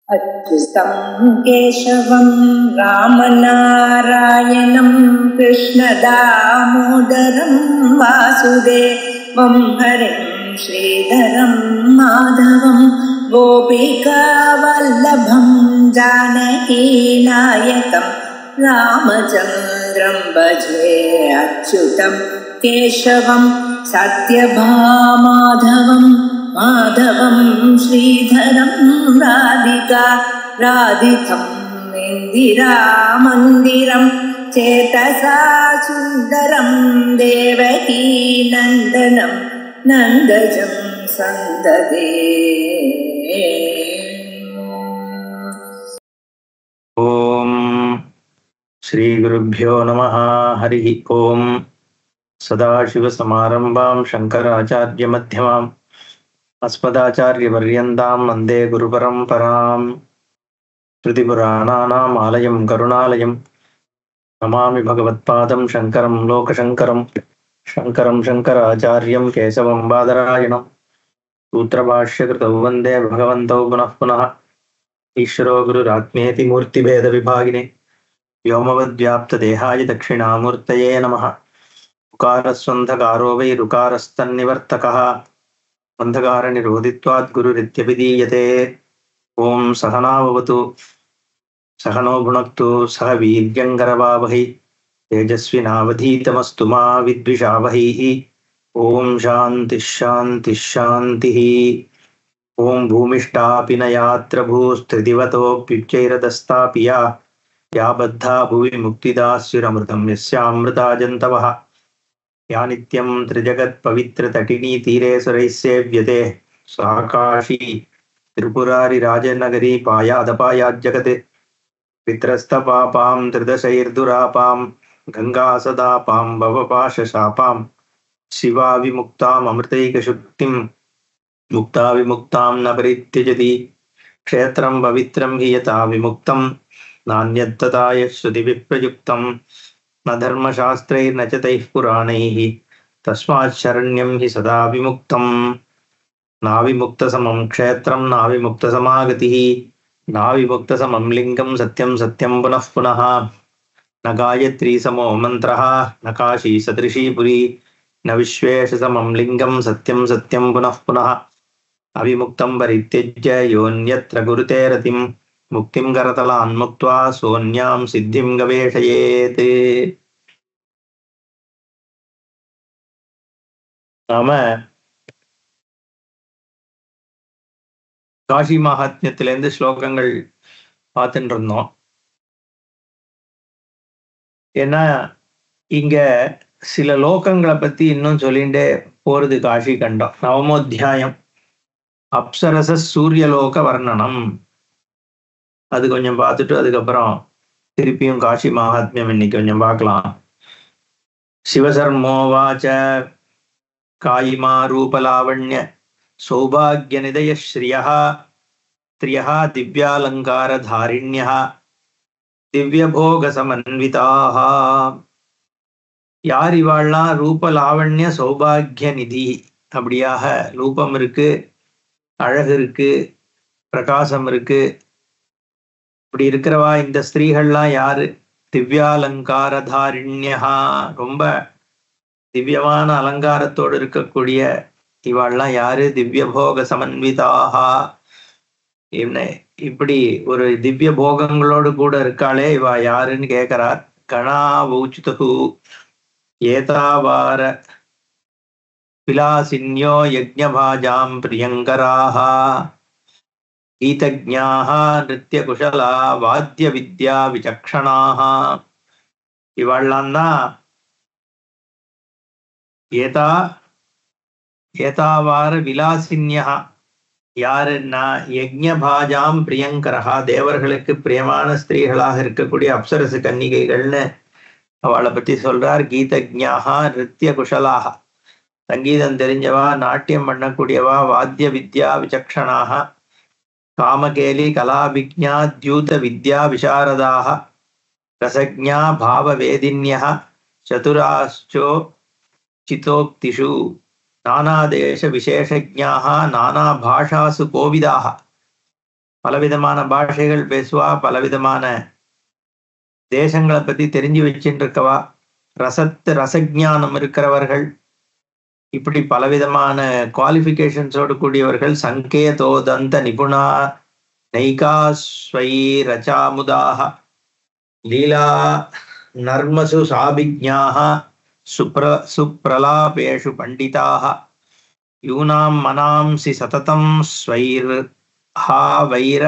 अच्युतं केशवं रामनारायणं कृष्णदामोदरं वासुदेवं हरिं श्रीधरं माधवं गोपिकावल्लभं जानकीनायकं रामचन्द्रं भजे। अच्युतं केशवं सत्यभामाधवं माधवं श्रीधरं राधितं इन्दिरामन्दिरं चेतसा सुन्दरं देवकी नन्दनं नन्दजं सन्ददे। ओम श्री गुरुभ्यो नमः। हरि ओम। सदाशिवसमारम्भां शंकराचार्यमध्यमाम् अस्मदाचार्यपर्यन्तां वन्दे गुरुपरम्पराम्। श्रुतिपुराणानाम् आलयं करुणालयं नमामि भगवत्पादं शङ्करं लोकशङ्करं। शङ्करं शङ्कराचार्यं केशवं बादरायणं सूत्रभाष्यकृतौ वन्दे भगवन्तौ पुनः पुनः। ईश्वरो गुरुरात्मेति मूर्तिभेदविभागिने व्योमवद्व्याप्तदेहाय दक्षिणामूर्तये नमः। उकारस्वन्धकारो वै ऋकारस्तन्निवर्तकः अन्धकारनिरोधित्वात् गुरुरित्यभिधीयते। ओं सहनाववतु सहनो भुनक्तु सह वीर्यङ्करवावहै तेजस्विनावधीतमस्तु मा विद्विषावहैः। ओं शान्तिः शान्तिः शान्तिः। ओं भूमिष्ठापि न यात्र भूस्त्रिदिवतोऽप्युच्चैरतस्तापि या बद्धा भुवि मुक्तिदास्युरमृतं यस्यामृता जन्तवः। या नित्यं त्रिजगत्पवित्रतटिनी तीरे सुरैः सेव्यते सा काशी त्रिपुरारिराजनगरी पायादपायाज्जगत्। पित्रस्तपापां त्रिदशैर्दुरापां गङ्गासदापां भवपाशशापां शिवा विमुक्तामृतैकशुक्तिं मुक्ता विमुक्तां न परित्यजति। क्षेत्रं पवित्रं हि यथा विमुक्तं नान्यत्तथा यश्रुतिविप्रयुक्तं न धर्मशास्त्रैर्न च तैः पुराणैः तस्मात् शरण्यं हि सदा विमुक्तं। नाविमुक्तसमं क्षेत्रं नाविमुक्तसमागतिः नाविमुक्तसमं लिङ्गं सत्यं सत्यं पुनः पुनः। न गायत्री समो मन्त्रः न काशी सदृशी पुरी न विश्वेशसमं लिङ्गं सत्यं सत्यं पुनः पुनः। अविमुक्तं परित्यज्य योऽन्यत्र कुरुते रतिं मुक्तिं करतलान् मुक्त्वा सोऽन्यां सिद्धिं गवेषयेत्। நாம காஷி மகாத்மியத்திலேருந்து ஸ்லோகங்கள் பார்த்துட்டு இருந்தோம். ஏன்னா இங்க சில லோகங்களை பத்தி இன்னும் சொல்லிண்டே போறது காஷி கண்டம். நவமோத்தியாயம் அப்சரச சூரியலோக வர்ணனம், அது கொஞ்சம் பார்த்துட்டு அதுக்கப்புறம் திருப்பியும் காஷி மகாத்மியம் இன்னைக்கு கொஞ்சம் பார்க்கலாம். சிவசர்மோவாச்ச காயிமா ரூபலாவண்ய சௌபாகிய நிதய ஸ்ரீயः த்ரியः திவ்யாலங்காரதாரிண்யः திவ்யபோக சமன்விதாः. யார் இவாள்லாம்? ரூபலாவண்ய சௌபாகிய நிதி, அப்படியாக ரூபம் இருக்கு, அழகு இருக்கு, பிரகாசம் இருக்கு. இப்படி இருக்கிறவா இந்த ஸ்திரீகள்லாம் யாரு? திவ்யாலங்காரதாரிண்யா, ரொம்ப திவ்யமான அலங்காரத்தோடு இருக்கக்கூடிய இவாள்லாம் யாரு? திவ்யபோக சமன்விதாகா. இப்படி ஒரு திவ்ய போகங்களோடு கூட இருக்காளே இவா யாருன்னு கேட்கிறார். கணாவூச்சுது ஏதாவார விலாசின்யோ யஜ்ஞபாஜாம் பிரியங்கராः கீதஜ்ஞாः நிருத்யகுஷலா வாத்திய வித்யா விசக்ஷணாः. இவாள்லாம் தான் ஏதாவார விலாசின்யா. யாருன்னா யஜ்ஞபாஜாம் பிரியங்கரஹா, தேவர்களுக்கு பிரியமான ஸ்திரீகளாக இருக்கக்கூடிய அப்சரசு கன்னிகைகள்னு அவளை பத்தி சொல்றார். கீதஜ்ஞாஹா நிருத்ய குஷலாக, சங்கீதம் தெரிஞ்சவா, நாட்டியம் பண்ணக்கூடியவா, வாத்திய வித்யா விசக்ஷணாக, காமகேலி கலாபிக்ஞா தியூத வித்யா விசாரதாக, ரசஜ்ஞா பாவவேதின்யः சதுராஸ்சோ சிதோக்திஷு நானாதேச விசேஷஜ்ஞாः நானாபாஷாசு கோவிதாः. பலவிதமான பாஷைகள் பேசுவா, பலவிதமான தேசங்களை பத்தி தெரிஞ்சு வச்சுட்டு இருக்கவா, ரசஜானம் இருக்கிறவர்கள், இப்படி பலவிதமான குவாலிஃபிகேஷன்ஸோடு கூடியவர்கள். சங்கேதோ தந்த நிபுணா நைகாஸ்வை ரச்சாமுதாக லீலா நர்மசு சாபிஜ்ஞாः சுப்ரலாபேஷு பண்டிதாः யூனாம் மனாம்சி சததம் ஸ்வைர்ஹா வைர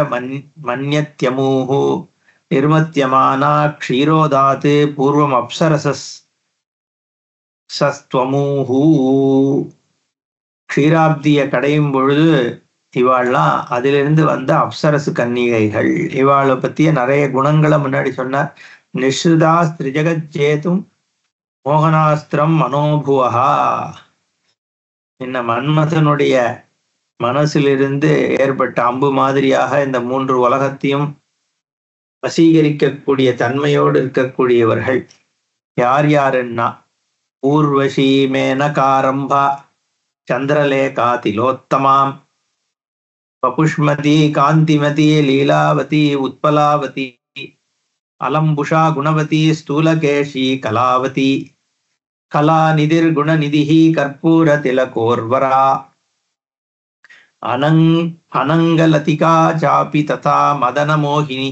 மன்யத்யமூஹ நிர்மத்யமானா க்ஷீரோதாத் பூர்வம் அப்சரசஸ்த்வமூஹு. க்ஷீராப்தியை கடையும் பொழுது இவாள்லாம் அதிலிருந்து வந்த அப்சரசு கன்னிகைகள். இவாளை பத்திய நிறைய குணங்களை முன்னாடி சொன்னார். நிஸ்ருதா ஸ்திரிஜகஜேதும் மோகனாஸ்திரம் மனோபுவஹா. இந்த மன்மதனுடைய மனசிலிருந்து ஏற்பட்ட அம்பு மாதிரியாக இந்த 3 உலகத்தையும் வசீகரிக்கக்கூடிய தன்மையோடு இருக்கக்கூடியவர்கள் யார் யாருன்னா, ஊர்வசி மேனகாரம்பா சந்திரலேகா திலோத்தமாம் பபுஷ்மதி காந்திமதி லீலாவதி உத்பலாவதி அலம்புஷா குணவதி ஸ்தூலகேஷி கலாவதி கலாநிதிர் குணநிதிஹி கற்பூர திலகோர்வரா அனங்கலதிகா சாபி ததா மதனமோகினி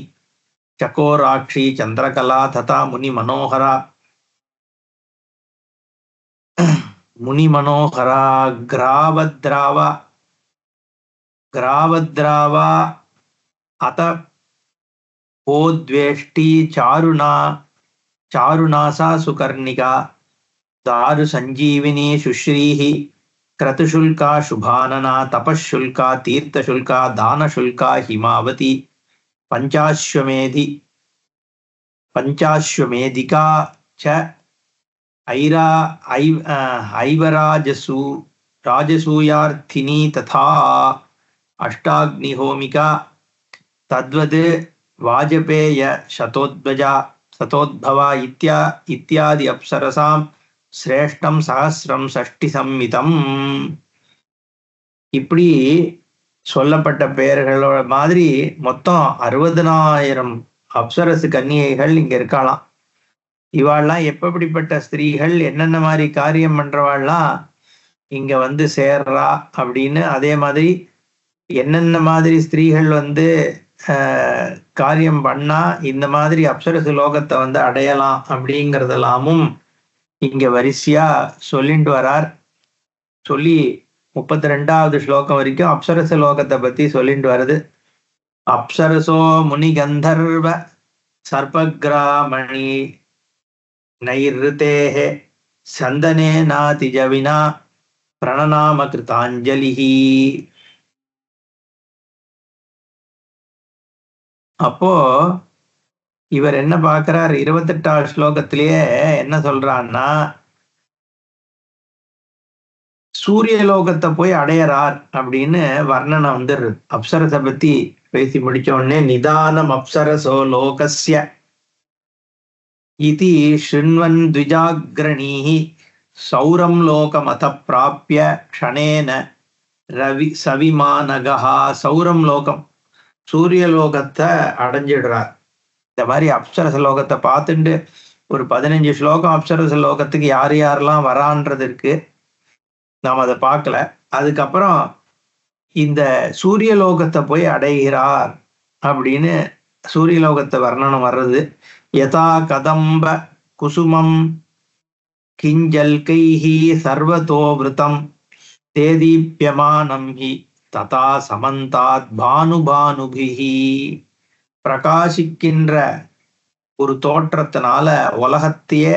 சகோராட்சி சந்திரகலா ததா முனிமனோகரா கிராவத்ராவா அத போத்வேஷ்டி சாருநாசா சுகர்ணிகா தாரு சஞ்சீவினி சுஸ்ரீஹி கிரதுஷுல்கா சுபானனா தபஷுல்கா தீர்த்தசுல்கா தானசுல்கா ஹிமாவதி பஞ்சாஸ்வமேதிகா ச ராஜசூயார்த்தினி ததா அஷ்டாக்னிஹோமிகா தத்வத் வாஜபேய சதோத்பவா இத்தியாதி அப்சரசாம் சிரேஷ்டம் சஹஸ்ரம் ஷஷ்டி சம்மிதம். இப்படி சொல்லப்பட்ட பெயர்களோட மாதிரி மொத்தம் 60,000 அப்சரசு கன்னிகைகள் இங்க இருக்கலாம். இவாள்லாம் எப்படிப்பட்ட ஸ்திரீகள், என்னென்ன மாதிரி காரியம் பண்றவாள்லாம் இங்க வந்து சேர்றா அப்படின்னு, அதே மாதிரி என்னென்ன மாதிரி ஸ்திரீகள் வந்து காரியம் பண்ணா இந்த மாதிரி அப்சரசு லோகத்தை வந்து அடையலாம் அப்படிங்கிறதெல்லாமும் இங்க வரிசையா சொல்லிட்டு வரார். சொல்லி 32வது ஸ்லோகம் வரைக்கும் அப்சரச லோகத்தை பத்தி சொல்லிட்டு வருது. அப்சரசோ முனி கந்தர்வ சர்பக்ராமணி நைருதேஹே சந்தனே நாதிஜவினா பிரணநாம கிருதாஞ்சலிஹி. அப்போ இவர் என்ன பார்க்கிறார், 28வது ஸ்லோகத்திலேயே என்ன சொல்றான்னா, சூரிய லோகத்தை போய் அடையறார் அப்படின்னு வர்ணனை வந்து அப்சரசை பத்தி பேசி முடிச்ச உடனே நிதானம் அப்சரசோ லோகஸ்ய இதி ஷிண்வன் த்விஜாக்ரணீஹி சௌரம் லோகமத பிராப்ய க்ஷணேன ரவி சவிமானகா. சௌரம் லோகம் சூரிய லோகத்தை அடைஞ்சிடுறார். இந்த மாதிரி அப்சரச லோகத்தை பார்த்துட்டு ஒரு 15 ஸ்லோகம் அப்சரச லோகத்துக்கு யார் யாரெல்லாம் வரான்றது இருக்கு, நாம் அதை பார்க்கல. அதுக்கப்புறம் இந்த சூரிய லோகத்தை போய் அடைகிறார் அப்படின்னு சூரிய லோகத்தை வர்ணனம் வர்றது. யதா கதம்ப குசுமம் கிஞ்சல்கைஹி சர்வதோ விருத்தம் தேதீப்யமானம் ஹி ததா சமந்தாத் பானுபானுபிஹி. பிரகாசிக்கின்ற ஒரு தோற்றத்தினால உலகத்தையே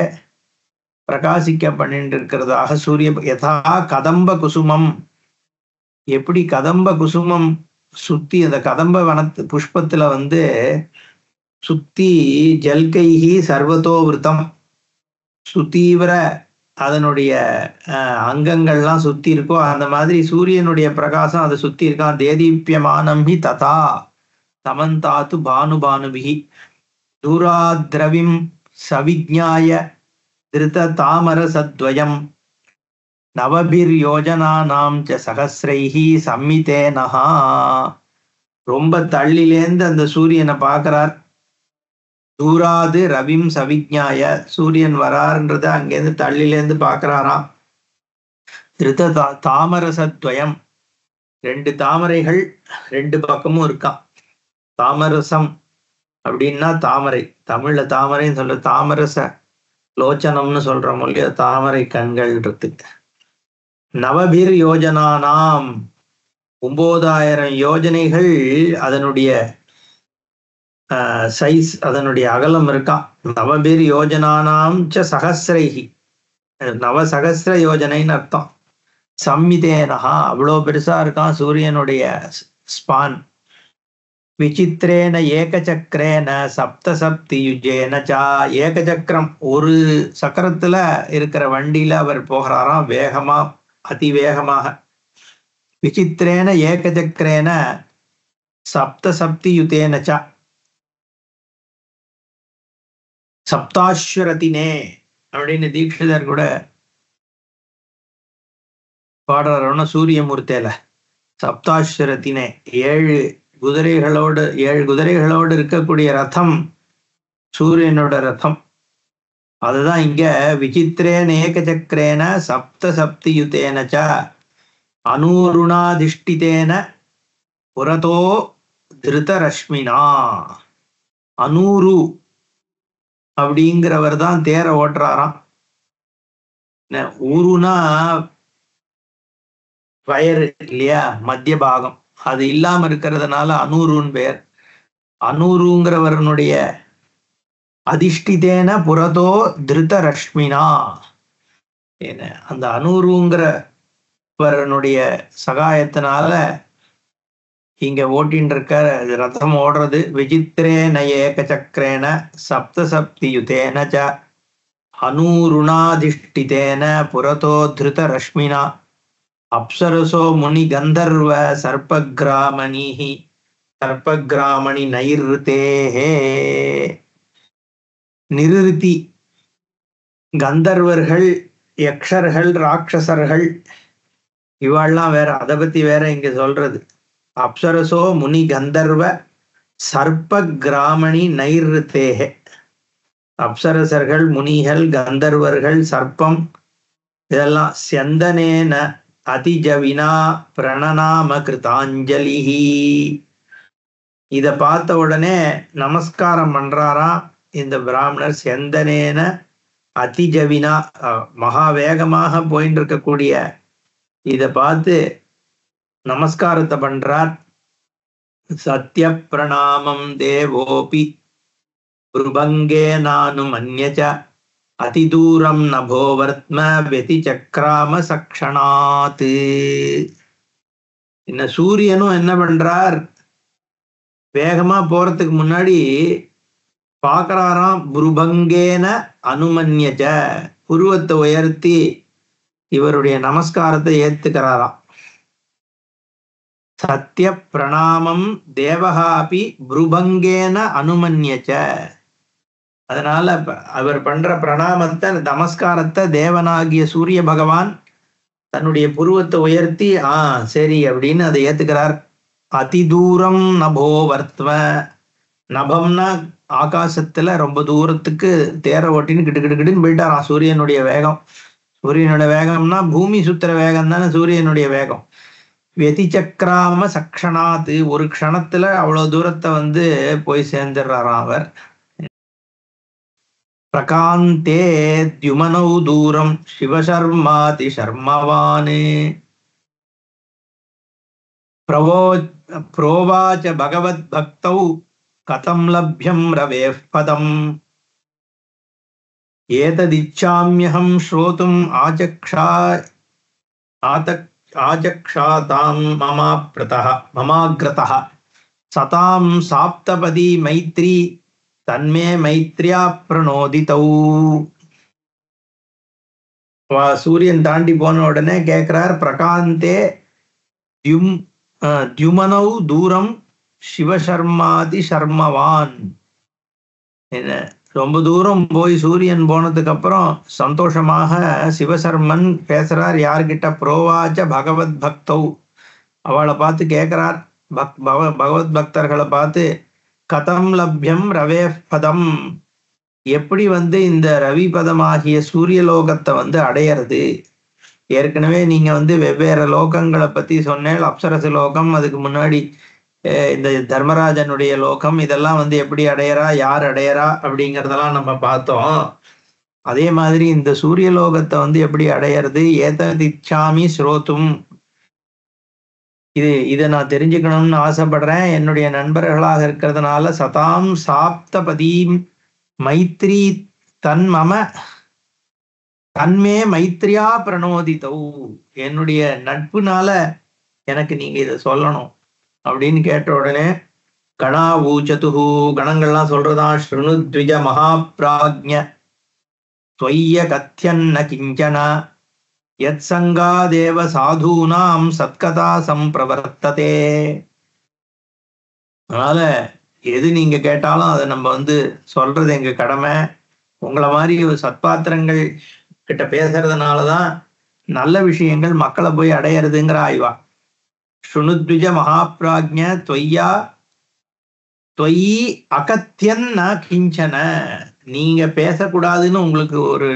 பிரகாசிக்க பண்ணிட்டு இருக்கிறதாக சூரிய. யதா கதம்ப குசுமம், எப்படி கதம்ப குசுமம் சுத்தி அந்த கதம்ப வனத்து புஷ்பத்துல வந்து சுத்தி ஜல்கைஹி சர்வதோ விருத்தம் சுத்தீவிர அதனுடைய அங்கங்கள்லாம் சுத்தி இருக்கோ அந்த மாதிரி சூரியனுடைய பிரகாசம் அதை சுத்தி இருக்கான். தேதீப்யமானம் ஹி ததா சமந்தாத்து பானுபானுபிஹி தூராத்ரவிம் சவிஜ்ஞாய திருத தாமர சத்வயம் நவபிர் யோஜனானாம் ச சகஸ்ரைஹி சம்மிதேனஹா. ரொம்ப தள்ளிலேந்து அந்த சூரியனை பார்க்கிறார். தூராது ரவிம் சவிஜ்ஞாய, சூரியன் வராருன்றத அங்கேருந்து தள்ளிலேந்து பார்க்கிறாராம். திருத்த தாமரசத்வயம், 2 தாமரைகள் 2 பக்கமும் இருக்கான். தாமரசம் அப்படின்னா தாமரை, தமிழ்ல தாமரைன்னு சொல்ற, தாமரச லோச்சனம்னு சொல்றோம் இல்லையா, தாமரை கண்கள் இருக்கு. நவபிர் யோஜனானாம், 9000 யோஜனைகள் அதனுடைய சைஸ், அதனுடைய அகலம் இருக்கான். நவபிர் யோஜனானாம் ச சகசிரைகி, நவசகசிர யோஜனைன்னு அர்த்தம். சம்மிதேனஹா, அவ்வளோ பெருசா இருக்கான் சூரியனுடைய ஸ்பான். விசித்திரேன ஏகசக்கரேன சப்தசப்தி யுஜேன சா, ஏகசக்கரம், ஒரு சக்கரத்துல இருக்கிற வண்டியில அவர் போகிறாராம், வேகமா, அதிவேகமாக. விசித்திரேன ஏகசக்கரேன சப்தசப்தி யுதேன ச சப்தாஸ்வரத்தினே அப்படின்னு தீட்சிதர் கூட பாடுறோம்னா சூரியமூர்த்தியில. சப்தாஸ்வரத்தினே, 7 குதிரைகளோடு இருக்கக்கூடிய ரதம் சூரியனோட ரதம். அதுதான் இங்க விசித்திரேன ஏகசக்கரேன சப்தசப்தி யுதேன ச அனூருணாதிஷ்டிதேன புரதோ திருதரஷ்மினா. அனூரு அப்படிங்கிறவர் தான் தேர ஓட்டுறாராம். ஊருனா வயறு இல்லையா, மத்திய பாகம், அது இல்லாம இருக்கிறதுனால அனூருன்னு பெயர். அனூருங்கிறவருடைய அதிஷ்டிதேன புரதோ திருதரஷ்மினா, அந்த அனூருங்கிறவருடைய சகாயத்தினால இங்க ஓட்டின்னு இருக்க ரதம் ஓடுறது. விசித்திரேன ஏகசக்கரேன சப்தசப்தி யுதேன ச அனூருணாதிஷ்டிதேன புரதோ திருதரஷ்மினா அப்சரசோ முனி கந்தர்வ சர்ப்பகிராமணிஹி சர்ப்பகிராமணி நைருதேஹே. நிருதி, கந்தர்வர்கள், யக்ஷர்கள், ராட்சசர்கள், இவாள்லாம் வேற, அதை பத்தி வேற இங்க சொல்றது. அப்சரசோ முனி கந்தர்வ சர்ப்ப கிராமணி நைருத்தேகே, அப்சரசர்கள், முனிகள், கந்தர்வர்கள், சர்ப்பம், இதெல்லாம் சந்தனேன அதிஜவினா பிரணநாம கிருதாஞ்சலிஹி. இத பார்த்த உடனே நமஸ்காரம் பண்றாராம் இந்த பிராமணர். சந்தனேன அதிஜவினா, மகா வேகமாக போயிட்டு இருக்கக்கூடிய இத பார்த்து நமஸ்காரத்தை பண்றார். சத்ய பிரணாமம் தேவோபி புருபங்கே நானும் அந்யச அதிதூரம் நபோவர்த்ம வெதி சக்ராம சக்ஷணாத். என்ன சூரியனும் என்ன பண்றார், வேகமா போறதுக்கு முன்னாடி பாக்குறாராம். புருபங்கேன அனுமன்யச, புருவத்தை உயர்த்தி இவருடைய நமஸ்காரத்தை ஏத்துக்கிறாராம். சத்ய பிரணாமம் தேவகாபி புருபங்கேன அனுமன்யச்ச, அதனால அவர் பண்ற பிரணாமத்தை, நமஸ்காரத்தை தேவனாகிய சூரிய பகவான் தன்னுடைய புருவத்தை உயர்த்தி சரி அப்படின்னு அதை ஏத்துக்கிறார். அதிதூரம் நபோ வர்த்வ, நபம்னா ஆகாசத்துல ரொம்ப தூரத்துக்கு தேர ஓட்டின்னு கிட்டுக்கிட்டுன்னு போயிட்டாராம். சூரியனுடைய வேகம், சூரியனுடைய வேகம்னா பூமி சுத்துற வேகம் தானே சூரியனுடைய வேகம். வெதிச்சக்ராம சக்ஷணாத்து, ஒரு க்ஷணத்துல அவ்வளவு தூரத்தை போய் சேர்ந்துடுறாராம் அவர். பிரகாந்தே த்யுமனௌ தூரம் சிவசர்மாதி சர்மவானே प्रोवाच भगवद्भक्तौ कथं लभ्यं रवेः पदम् एतदिच्छाम्यहं श्रोतुम् आचक्षातां ममाग्रतः सतां साप्तपदी मैत्री तन्मे मैत्र्या प्रणोदितौ. சூரியன் தாண்டி போன உடனே கேட்கிறார், பிரகாந்தே द्युमनौ दूरम சிவசர்மாதி சர்மவான். என்ன ரொம்ப தூரம் போய் சூரியன் போனதுக்கு அப்புறம் சந்தோஷமாக சிவசர்மன் பேசுறார். யார்கிட்ட? புரோவாச்ச பகவத் பக்தௌ, அவளை பார்த்து கேட்கிறார். பகவத் பக்தர்களை பார்த்து கதம் லப்யம் ரவே பதம், எப்படி இந்த ரவி பதமாகிய சூரியலோகத்தை அடையிறது. ஏற்கனவே நீங்க வெவ்வேறு லோகங்களை பத்தி சொன்னேன். அப்சரசு லோகம், அதுக்கு முன்னாடி இந்த தர்மராஜனுடைய லோகம், இதெல்லாம் எப்படி அடையறா, யார் அடையறா அப்படிங்கறதெல்லாம் நம்ம பார்த்தோம். அதே மாதிரி இந்த சூரியலோகத்தை எப்படி அடையிறது, ஏததிச்சாமி ஸ்ரோத்தும், இதை நான் தெரிஞ்சுக்கணும்னு ஆசைப்படுறேன். என்னுடைய நண்பர்களாக இருக்கிறதுனால சதாம் சாப்தபதீம் மைத்ரி தன்மம தன்மே மைத்ரியா பிரணோதிதௌ, என்னுடைய நட்புனால எனக்கு நீங்க இதை சொல்லணும் அப்படின்னு கேட்ட உடனே கணா ஊச்சதுஹு, கணங்கள்லாம் சொல்றதா, ஸ்ருணு த்விஜ மகாப்ராஜ்ஞ त्वय्य कथ्यन्न किञ्चन यत्सङ्गादेव साधूनां சத்கதா சம்பிரவர்த்ததே. அதனால எது நீங்க கேட்டாலும் அதை நம்ம சொல்றது எங்க கடமை. உங்களை மாதிரி சத்பாத்திரங்கள் கிட்ட பேசுறதுனாலதான் நல்ல விஷயங்கள் மக்களை போய் அடையிறதுங்கிற ஆய்வா. ஸ்ருணுத்விஜ மகாப்ராஜ்ஞ தொயி அகத்தியன் ந கிஞ்சன, நீங்க பேசக்கூடாதுன்னு உங்களுக்கு ஒரு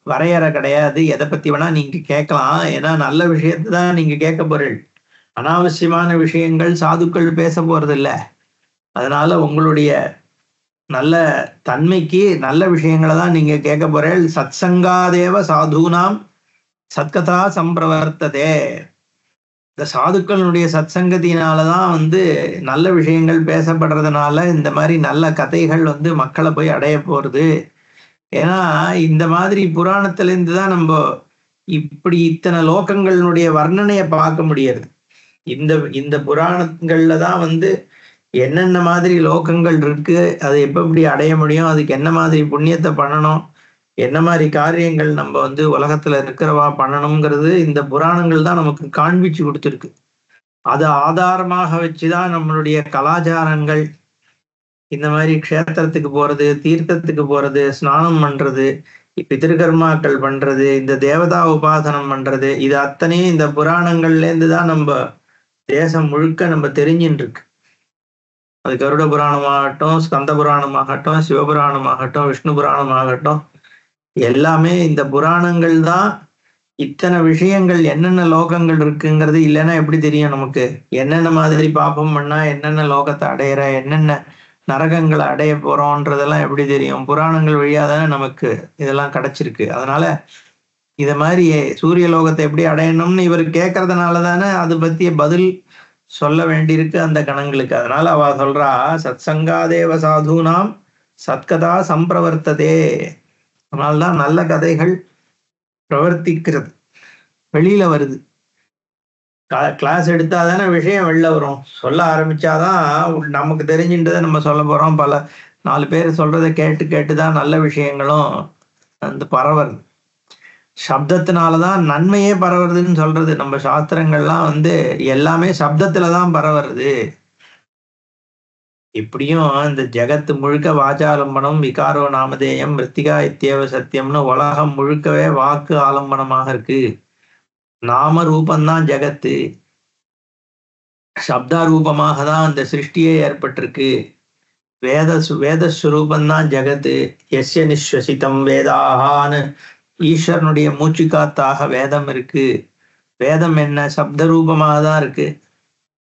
வரையறை கிடையாது. எதை பத்தி வேணா நீங்க கேட்கலாம். ஏன்னா நல்ல விஷயத்தை தான் நீங்க கேட்க போறீள். அனாவசியமான விஷயங்கள் சாதுக்கள் பேச போறது இல்ல. அதனால உங்களுடைய நல்ல தன்மைக்கு நல்ல விஷயங்களை தான் நீங்க கேட்க போறீள். சத் சங்காதேவ சாதுனாம் சத்கதா சம்பிரவர்த்ததே, இந்த சாதுக்களுடைய சத் சங்கத்தினாலதான் நல்ல விஷயங்கள் பேசப்படுறதுனால இந்த மாதிரி நல்ல கதைகள் மக்களை போய் அடைய போறது. ஏன்னா இந்த மாதிரி புராணத்துல இருந்து தான் நம்ம இப்படி இத்தனை லோகங்களுடைய வர்ணனையை பார்க்க முடியாது. இந்த புராணங்கள்ல தான் என்னென்ன மாதிரி லோகங்கள் இருக்கு, அதை எப்படி அடைய முடியும், அதுக்கு என்ன மாதிரி புண்ணியத்தை பண்ணணும், என்ன மாதிரி காரியங்கள் நம்ம உலகத்துல இருக்கிறவா பண்ணணுங்கிறது இந்த புராணங்கள் தான் நமக்கு காண்பிச்சு கொடுத்துருக்கு. அதை ஆதாரமாக வச்சுதான் நம்மளுடைய கலாச்சாரங்கள், இந்த மாதிரி க்ஷேத்திரத்துக்கு போறது, தீர்த்தத்துக்கு போறது, ஸ்நானம் பண்றது, பிதிருக்கர்மாக்கள் பண்றது, இந்த தேவதா உபாசனம் பண்றது, இது அத்தனையும் இந்த புராணங்கள்ல இருந்து தான் நம்ம தேசம் முழுக்க நம்ம தெரிஞ்சுட்டு இருக்கு. அது கருட புராணமாகட்டும், ஸ்கந்த புராணமாகட்டும், சிவபுராணமாகட்டும், விஷ்ணு புராணமாகட்டும், எல்லாமே இந்த புராணங்கள் தான் இத்தனை விஷயங்கள், என்னென்ன லோகங்கள் இருக்குங்கிறது. இல்லைன்னா எப்படி தெரியும் நமக்கு என்னென்ன மாதிரி பாப்பம் பண்ணா என்னென்ன லோகத்தை அடையிற, என்னென்ன நரகங்களை அடைய போறோன்றதெல்லாம் எப்படி தெரியும்? புராணங்கள் வழியா தானே நமக்கு இதெல்லாம் கிடைச்சிருக்கு. அதனால இத மாதிரி சூரிய லோகத்தை எப்படி அடையணும்னு இவர் கேட்கறதுனால தானே அது பத்திய பதில் சொல்ல வேண்டியிருக்கு அந்த கணங்களுக்கு. அதனால அவ சொல்றா, சத் சங்காதேவ சாதுனாம் சத்கதா சம்பிரவர்த்ததே. அதனால்தான் நல்ல கதைகள் பிரவர்த்திக்கிறது, வெளியில வருது. கிளாஸ் எடுத்தாதானே விஷயம் வெளில வரும். சொல்ல ஆரம்பிச்சாதான் நமக்கு தெரிஞ்சுன்றதை நம்ம சொல்ல போறோம். பல 4 பேர் சொல்றதை கேட்டுதான் நல்ல விஷயங்களும் பரவுறது. சப்தத்தினாலதான் நன்மையே பரவுறதுன்னு சொல்றது. நம்ம சாஸ்திரங்கள்லாம் எல்லாமே சப்தத்துலதான் பரவுறது. இப்படியும் இந்த ஜெகத்து முழுக்க வாச்சாலம்பனம் விகாரோ நாமதேயம் மிருத்திகா இத்தியவ சத்தியம்னு உலகம் முழுக்கவே வாக்கு ஆலம்பனமாக இருக்கு. நாம ரூபந்தான் ஜெகத்து, சப்தாரூபமாக தான் அந்த சிருஷ்டியே ஏற்பட்டிருக்கு. வேதஸ்வரூபந்தான் ஜெகத்து. எஸ்ய நிஸ்வசிதம் வேதாகான்னு ஈஸ்வரனுடைய மூச்சு காத்தாக வேதம் இருக்கு. வேதம் என்ன? சப்த ரூபமாக தான் இருக்கு.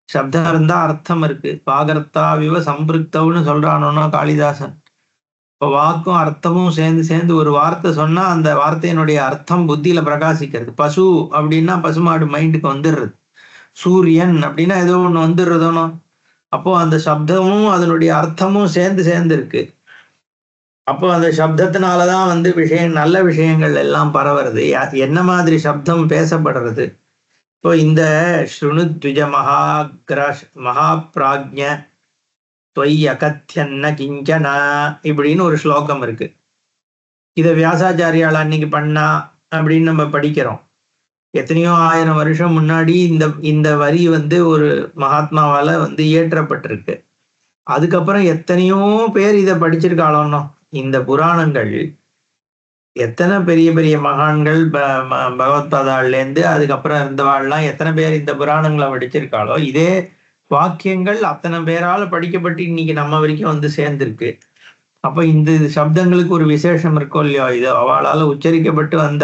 சப்தம் இருந்தா அர்த்தம் இருக்கு. பாகர்த்தா விவ சம்பிருக்தவ்னு சொல்றானோன்னா காளிதாசன். இப்போ வாக்கும் அர்த்தமும் சேர்ந்து ஒரு வார்த்தை சொன்னா அந்த வார்த்தையினுடைய அர்த்தம் புத்தியில பிரகாசிக்கிறது. பசு அப்படின்னா பசுமாடு மைண்டுக்கு வந்துடுறது. சூரியன் அப்படின்னா ஏதோ ஒண்ணு வந்துடுறதோனோ. அப்போ அந்த சப்தமும் அதனுடைய அர்த்தமும் சேர்ந்து இருக்கு. அப்போ அந்த சப்தத்தினாலதான் நல்ல விஷயங்கள் எல்லாம் பரவுறது. என்ன மாதிரி சப்தம் பேசப்படுறது? இப்போ இந்த ஸ்ருணுத்விஜ மகாப்ராஜ்ஞ தொய் அகத்தியன்ன கிஞ்சன இப்படின்னு ஒரு ஸ்லோகம் இருக்கு. இதை வியாசாச்சாரியால் அன்னைக்கு பண்ணா அப்படின்னு நம்ம படிக்கிறோம். எத்தனையோ 1000 வருஷம் முன்னாடி இந்த வரி ஒரு மகாத்மாவால இயற்றப்பட்டிருக்கு. அதுக்கப்புறம் எத்தனையோ பேர் இதை படிச்சிருக்காளோன்னோ. இந்த புராணங்கள் எத்தனை பெரிய பெரிய மகான்கள் பகவத்பாதாள்லேருந்து அதுக்கப்புறம் இருந்தவாள்லாம் எத்தனை பேர் இந்த புராணங்களை படிச்சிருக்காளோ. இதே வாக்கியங்கள் அத்தனை பேரால படிக்கப்பட்டு இன்னைக்கு நம்ம வரைக்கும் வந்து சேர்ந்திருக்கு. அப்ப இந்த சப்தங்களுக்கு ஒரு விசேஷம் இருக்கோ இல்லையோ, இது அவளால உச்சரிக்கப்பட்டு வந்த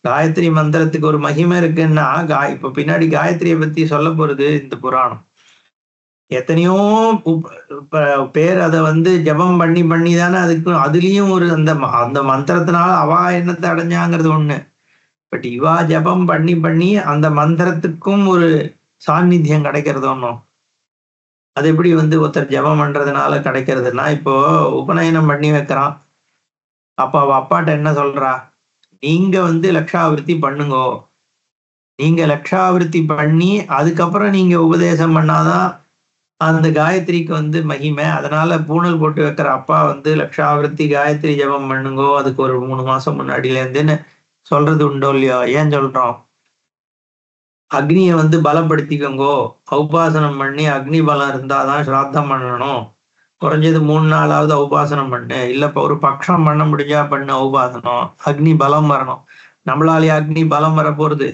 காயத்ரி மந்திரத்துக்கு ஒரு மகிமை இருக்குன்னா, இப்ப பின்னாடி காயத்ரியை பத்தி சொல்ல போறது இந்த புராணம். எத்தனையோ பேர் அதை வந்து ஜபம் பண்ணி பண்ணி தானே அதுக்கு அதுலயும் ஒரு அந்த மந்திரத்தினால அவா என்னத்தை அடைஞ்சாங்கிறது ஒண்ணு. பட் இவா ஜபம் பண்ணி பண்ணி அந்த மந்திரத்துக்கும் ஒரு சாநித்தியம் கிடைக்கிறது ஒன்றும். அது எப்படி வந்து ஒருத்தர் ஜபம் பண்றதுனால கிடைக்கிறதுனா, இப்போ உபநயனம் பண்ணி வைக்கிறான். அப்ப அவ அப்பாட்ட என்ன சொல்றா, நீங்க வந்து லக்ஷாவிருத்தி பண்ணுங்கோ, நீங்க லக்ஷாவிருத்தி பண்ணி அதுக்கப்புறம் நீங்க உபதேசம் பண்ணாதான் அந்த காயத்ரிக்கு வந்து மகிமை. அதனால பூணல் போட்டு வைக்கிற அப்பா வந்து லக்ஷாவிருத்தி காயத்ரி ஜபம் பண்ணுங்கோ, அதுக்கு ஒரு 3 மாசம் முன்னாடில இருந்துன்னு சொல்றது உண்டோ இல்லையோ? ஏன் சொல்றோம்? அக்னியை வந்து பலப்படுத்திக்கோங்கோ, உபாசனம் பண்ணி அக்னி பலம் இருந்தாதான் ஸ்ராத்தம் பண்ணணும், குறைஞ்சது 3 நாளாவது உபாசனம் பண்ணு, இல்ல ஒரு பட்சம் பண்ண முடிஞ்சா பண்ண உபாசனம், அக்னி பலம் வரணும். நம்மளாலே அக்னி பலம் வர போறது.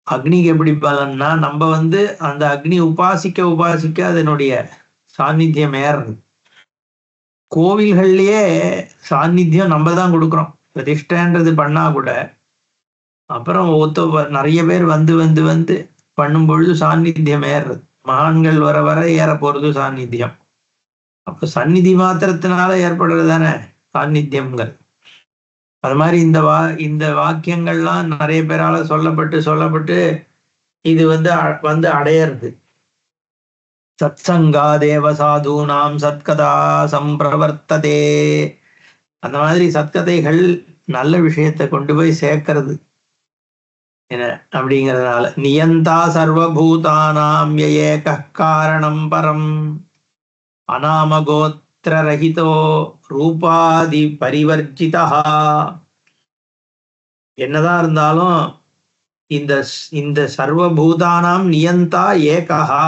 அக்னிக்கு எப்படி பலன்னா, நம்ம வந்து அந்த அக்னி உபாசிக்க உபாசிக்க அதனுடைய சாநித்தியம் ஏறுறது. கோவில்கள்லயே சாநித்தியம் நம்ம தான் கொடுக்குறோம். பிரதிஷ்டன்றது பண்ணா கூட அப்புறம் நிறைய பேர் வந்து வந்து வந்து பண்ணும் பொழுது சாநித்தியம் ஏறுறது. மகான்கள் வர வர ஏற போறது சாநித்தியம். அப்ப சந்நிதி மாத்திரத்தினால ஏற்படுறது தானே சாநித்தியங்கள். அது மாதிரி இந்த வாக்கியங்கள்லாம் நிறைய பேரால சொல்லப்பட்டு இது வந்து அடையிறது. சத்சங்கா தேவ சாதுனாம் சத்கதா சம்பிரவர்த்ததே. அந்த மாதிரி சத்கதைகள் நல்ல விஷயத்தை கொண்டு போய் சேர்க்கிறது என்ன அப்படிங்கிறதுனால. நியந்தா சர்வபூதானாம் ஏக காரணம் பரம் அநாமகோத்திரரஹிதோ ரூபாதி பரிவர்ஜிதா. என்னதான் இருந்தாலும் இந்த சர்வபூதானாம் நியந்தா ஏகஹா,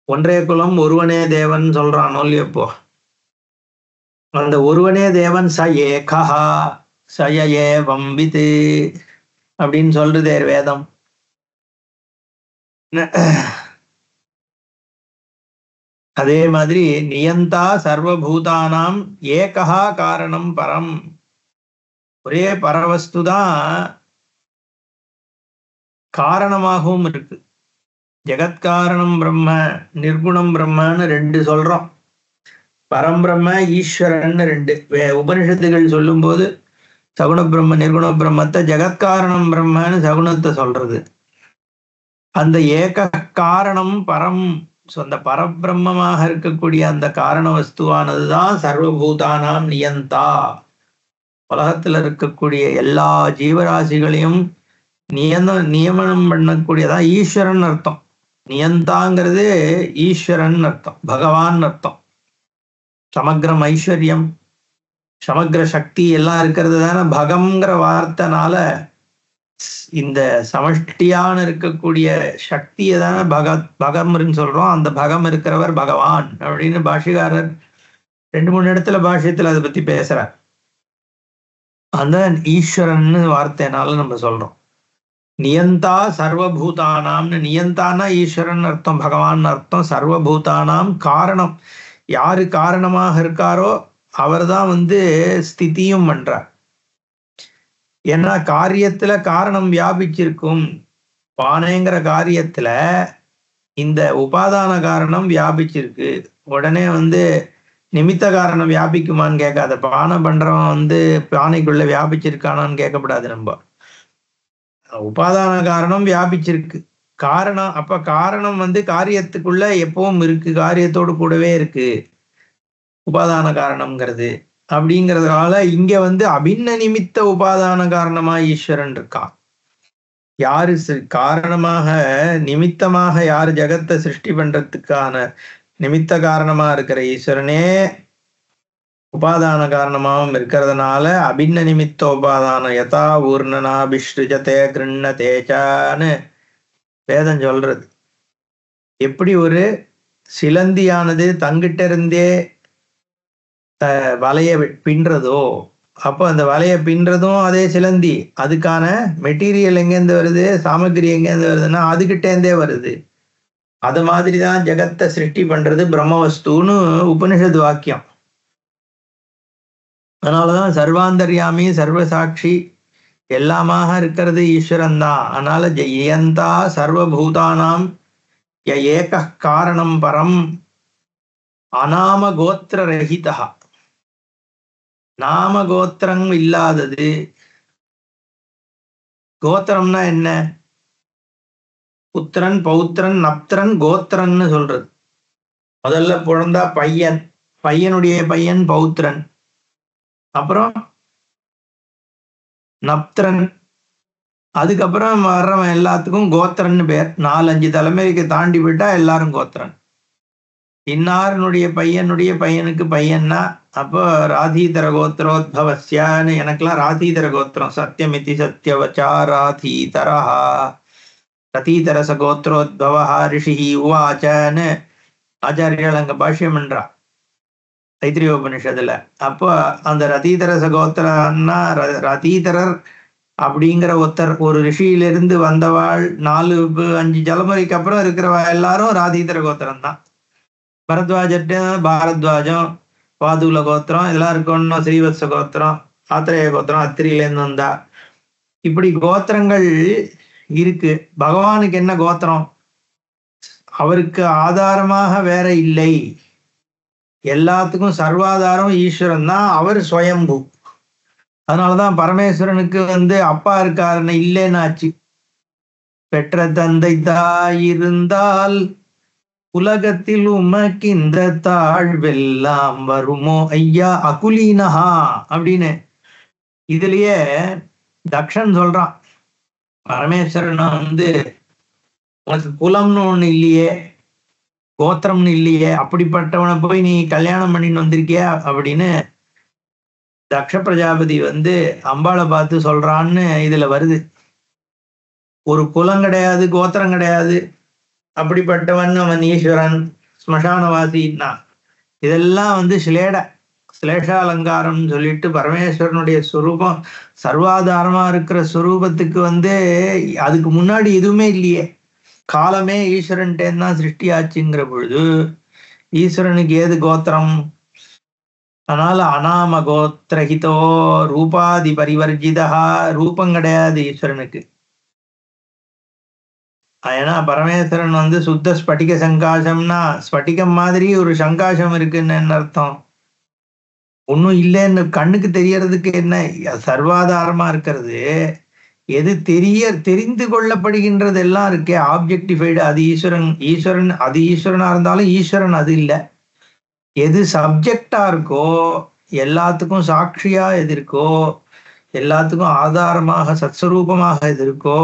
ஒன்றே குலம் ஒருவனே தேவன் சொல்றான் இல்லையப்போ. அந்த ஒருவனே தேவன் ச ஏகஹா சய ஏவம் வித் அப்படின்னு சொல்றதே வேதம். அதே மாதிரி நியந்தா சர்வபூதானாம் ஏகஹா காரணம் பரம், ஒரே பரவஸ்துதான் காரணமாகவும் இருக்கு. ஜெகத்காரணம் பிரம்ம, நிர்குணம் பிரம்மன்னு 2 சொல்றோம். பரம்பிரம்ம ஈஸ்வரன் 2. உபனிஷத்துகள் சொல்லும் போது சகுண பிரம்ம நிர்குண பிரம்மத்தை ஜெகத்காரணம் பிரம்மன்னு சகுணத்தை சொல்றது. அந்த ஏக காரணம் பரம், அந்த பரபிரம்மமாக இருக்கக்கூடிய அந்த காரண வஸ்துவானதுதான் சர்வபூதானாம் நியந்தா. உலகத்துல இருக்கக்கூடிய எல்லா ஜீவராசிகளையும் நியமனம் பண்ணக்கூடியதான் ஈஸ்வரன் அர்த்தம். நியந்தாங்கிறது ஈஸ்வரன் அர்த்தம், பகவான் அர்த்தம். சமக்ரம் ஐஸ்வர்யம் சமக்ர சக்தி எல்லாம் இருக்கிறது தானே பகம்ங்கிற வார்த்தைனால. இந்த சமஷ்டியான இருக்கக்கூடிய சக்தியை தானே பகம்னு சொல்றோம். அந்த பகம் இருக்கிறவர் பகவான் அப்படின்னு பாஷிகாரர் 2-3 இடத்துல பாஷ்யத்துல அதை பத்தி பேசுறார். அந்த ஈஸ்வரன் வார்த்தைனால நம்ம சொல்றோம். நியந்தா சர்வபூதானாம்னு, நியந்தானா ஈஸ்வரன் அர்த்தம், பகவான் அர்த்தம். சர்வபூதானாம் காரணம், யாரு காரணமாக இருக்காரோ அவர் தான் ஸ்திதியும் பண்றார். ஏன்னா காரியத்துல காரணம் வியாபிச்சிருக்கும். பானைங்கிற காரியத்துல இந்த உபாதான காரணம் வியாபிச்சிருக்கு. உடனே நிமித்த காரணம் வியாபிக்குமான்னு கேட்காத. பானை பண்றவன் பானைக்குள்ள வியாபிச்சிருக்கானான்னு கேட்கக்கூடாது. நம்ம உபாதான காரணம் வியாபிச்சிருக்கு. காரணம் அப்ப காரணம் காரியத்துக்குள்ள எப்பவும் இருக்கு, காரியத்தோடு கூடவே இருக்கு உபாதான காரணம்ங்கிறது. அப்படிங்கிறதுனால இங்க அபின்ன நிமித்த உபாதான காரணமா ஈஸ்வரன் இருக்கான். யாரு காரணமாக நிமித்தமாக யாரு ஜகத்தை சிருஷ்டி பண்றதுக்கான நிமித்த காரணமா இருக்கிற ஈஸ்வரனே உபாதான காரணமாகவும் இருக்கிறதுனால அபின்ன நிமித்த உபாதான யதா ஊர்ணனாபிஷ்ருஜதே கிருண்ணதேச்சான்னு வேதம் சொல்றது. எப்படி ஒரு சிலந்தியானது தங்கிட்ட இருந்தே வலைய பின்றதோ, அப்போ அந்த வலைய பின்றதும் அதே சிலந்தி. அதுக்கான மெட்டீரியல் எங்கேருந்து வருது, சாமகிரி எங்கேருந்து வருதுன்னா அதுகிட்டேருந்தே வருது. அது மாதிரிதான் ஜெகத்தை சிருஷ்டி பண்றது பிரம்மவஸ்துன்னு உபனிஷத் வாக்கியம். அதனாலதான் சர்வாந்தர்யாமி சர்வசாட்சி எல்லாமாக இருக்கிறது ஈஸ்வரன் தான். அதனால ஜெயந்தா சர்வபூதானாம் ஏக காரணம் பரம் அநாம கோத்திர ரஹிதா. நாம கோத்திரம் இல்லாதது. கோத்திரம்னா என்ன? புத்திரன், பௌத்திரன், நப்திரன், கோத்திரன்னு சொல்றது. முதல்ல பிறந்தா பையன், பையனுடைய பையன் பௌத்திரன், அப்புறம் நப்திரன், அதுக்கப்புறம் வர்றவன் எல்லாத்துக்கும் கோத்திரன்னு பேர். 4-5 தலைமுறைக்கு தாண்டி விட்டா எல்லாரும் கோத்திரன். இன்னாருடைய பையனுடைய பையனுக்கு பையன்னா அப்போ ராதீதர கோத்திரோத்பவஸ்யான்னு, எனக்கெல்லாம் ராதீதர கோத்திரம். சத்தியமிதி சத்யவச்சா ராதீதரஹா ரதீதரச கோத்திரோத்பவா ரிஷி உவாச்சன்னு ஆச்சாரியர்கள் அங்க பாஷ்யம் பண்றா தைத்திரியோபனிஷத்துல. அப்போ அந்த ரதீதரச கோத்திரன்னா ரதீதரர் அப்படிங்கிற ஒருத்தர், ஒரு ரிஷியிலிருந்து வந்தவாள் 4-5 தலைமுறைக்கு அப்புறம் இருக்கிறவா எல்லாரும் ராதீதர கோத்திரம் தான். பரத்வாஜட்டு பாரத்வாஜம், பாதுல கோத்திரம் இதெல்லாம் இருக்கணும், ஸ்ரீவத்ச கோத்திரம், ஆத்திரேய கோத்திரம் அத்திரியிலேருந்து வந்தா. இப்படி கோத்திரங்கள் இருக்கு. பகவானுக்கு என்ன கோத்திரம்? அவருக்கு ஆதாரமாக வேற இல்லை. எல்லாத்துக்கும் சர்வாதாரம் ஈஸ்வரன் தான். அவர் ஸ்வயம்பு. அதனாலதான் பரமேஸ்வரனுக்கு அப்பா இருக்காருன்னு இல்லைன்னாச்சு. பெற்ற தந்தை தாயிருந்தால் உலகத்தில் உமக்கு இந்த தாழ்வெல்லாம் வருமோ ஐயா அகுலீனஹா அப்படின்னு. இதுலயே தக்ஷன் சொல்றான், பரமேஸ்வரன் உனக்கு குலம்னு ஒண்ணு இல்லையே, கோத்திரம்னு இல்லையே, அப்படிப்பட்டவனை போய் நீ கல்யாணம் பண்ணின்னு வந்திருக்கியா அப்படின்னு தக்ஷ பிரஜாபதி அம்பாளை பார்த்து சொல்றான்னு இதுல வருது. ஒரு குலம் கிடையாது, கோத்திரம் கிடையாது, அப்படிப்பட்டவன் அவன் ஈஸ்வரன், ஸ்மசானவாசின்னா. இதெல்லாம் சிலேஷாலங்காரம் சொல்லிட்டு பரமேஸ்வரனுடைய ஸ்வரூபம் சர்வாதாரமா இருக்கிற ஸ்வரூபத்துக்கு அதுக்கு முன்னாடி எதுவுமே இல்லையே. காலமே ஈஸ்வரன்ட்டேன்னு தான் சிருஷ்டி ஆச்சுங்கிற பொழுது ஈஸ்வரனுக்கு ஏது கோத்திரம்? அதனால அநாம கோத்திரஹிதோ ரூபாதி பரிவர்ஜிதா. ரூபம் கிடையாது ஈஸ்வரனுக்கு. ஏன்னா பரமேஸ்வரன் சுத்த ஸ்பட்டிக சங்காசம்னா, ஸ்பட்டிகம் மாதிரி ஒரு சங்காசம் இருக்குன்னு என்ன அர்த்தம்? ஒன்னும் இல்லைன்னு கண்ணுக்கு தெரியறதுக்கு என்ன? சர்வாதாரமா இருக்கிறது. எது தெரிந்து கொள்ளப்படுகின்றது எல்லாம் இருக்கே ஆப்ஜெக்டிஃபைடு, அது ஈஸ்வரன். ஈஸ்வரன் அது ஈஸ்வரனா இருந்தாலும் ஈஸ்வரன் அது இல்லை. எது சப்ஜெக்டா இருக்கோ, எல்லாத்துக்கும் சாட்சியா எது இருக்கோ, எல்லாத்துக்கும் ஆதாரமாக சத்ஸ்வரூபமாக எது இருக்கோ,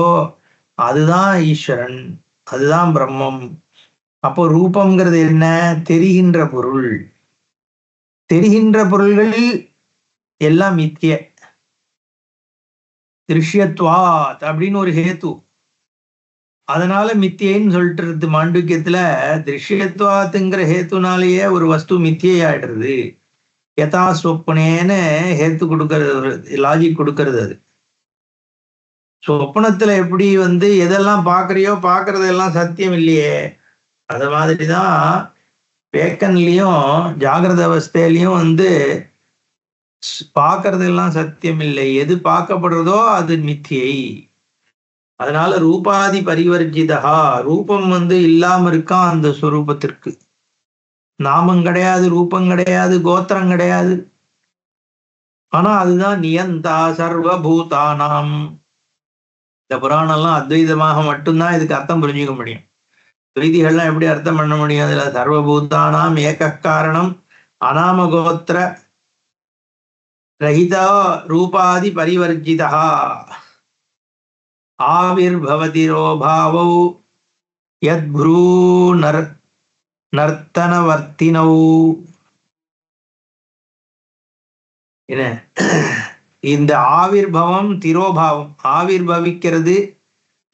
அதுதான் ஈஸ்வரன், அதுதான் பிரம்மம். அப்போ ரூபம்ங்கிறது என்ன? தெரிகின்ற பொருள். தெரிகின்ற பொருள்களில் எல்லாம் மித்திய. திருஷ்யத்வாத் அப்படின்னு ஒரு ஹேத்து. அதனால மித்தியைன்னு சொல்லிட்டு மாண்டூக்கியத்துல திருஷ்யத்வாத்துங்கிற ஹேத்துனாலேயே ஒரு வஸ்து மித்தியை ஆயிடுறது. யதா சொப்பனேன்னு ஹேத்து கொடுக்கறது, ஒரு லாஜிக் கொடுக்கறது. அது சொப்பனத்துல எப்படி எதெல்லாம் பாக்குறியோ பாக்குறதெல்லாம் சத்தியம் இல்லையே, அது மாதிரிதான் பேக்கன்லயும் ஜாகிரத அவஸ்தையிலையும் பாக்குறதெல்லாம் சத்தியம் இல்லை. எது பார்க்கப்படுறதோ அது மித்தியை. அதனால ரூபாதி பரிவர்ஜிதா. ரூபம் இல்லாம இருக்கான் அந்த ஸ்வரூபத்திற்கு. நாமம் கிடையாது, ரூபம் கிடையாது, கோத்திரம் கிடையாது. ஆனா அதுதான் நியந்தா சர்வபூதானாம். இந்த புராணம்லாம் அத்வைதமாக மட்டும்தான் இதுக்கு அர்த்தம் புரிஞ்சுக்க முடியும். துவைதிகள்லாம் எப்படி அர்த்தம் பண்ண முடியும்? அதுல சர்வபூதானாம் ஏக காரணம் அநாம கோத்திர ரஹிதா ரூபாதி பரிவர்ஜிதா ஆவிர்பவதிரோபாவௌ யத்ப்ரூ நர்த்தனவர்த்தினௌ. என்ன இந்த ஆவிர்பவம் திரோபாவம்? ஆவிர்பவிக்கிறது,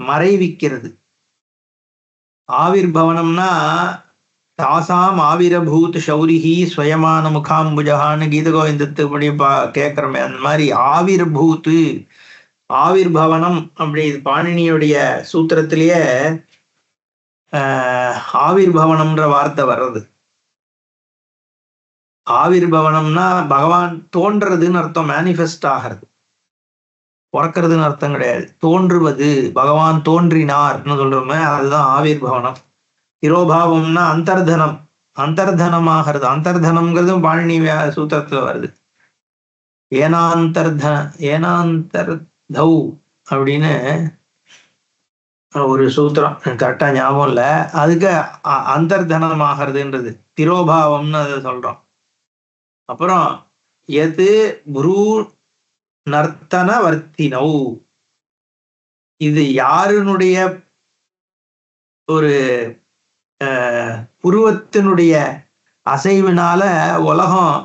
மறைவிக்கிறது. ஆவிர்பவனம்னா தாசாம் ஆவிரபூத் சௌரிஹி ஸ்வயமான முகாம்புஜகான்னு கீதகோவிந்தத்துப்படி கேட்கிறோமே, அந்த மாதிரி ஆவிர்பூத்து ஆவிர்பவனம். அப்படி பாணினியுடைய சூத்திரத்திலேயே ஆவிர்பவனம்ன்ற வார்த்தை வர்றது. ஆவிர்பவனம்னா பகவான் தோன்றதுன்னு அர்த்தம், மேனிஃபெஸ்ட் ஆகிறது. பிறக்கிறதுன்னு அர்த்தம் கிடையாது, தோன்றுவது. பகவான் தோன்றினார்னு சொல்றோமே, அதுதான் ஆவிர்பவனம். திரோபாவம்னா அந்தர்தனம், அந்தர்தனமாகிறது. அந்தர்தனம்ங்கிறதும் பாணினி சூத்திரத்துல வருது. ஏனாந்தர்தௌ அப்படின்னு ஒரு சூத்திரம், கரெக்டா ஞாபகம் இல்ல. அதுக்கு அந்தர்தனமாகிறதுன்றது திரோபாவம்னு அதை சொல்றோம். அப்புறம் எது புரூ நர்த்தன வர்த்தினௌ, இது யாருனுடைய ஒரு புருவத்தினுடைய அசைவினால உலகம்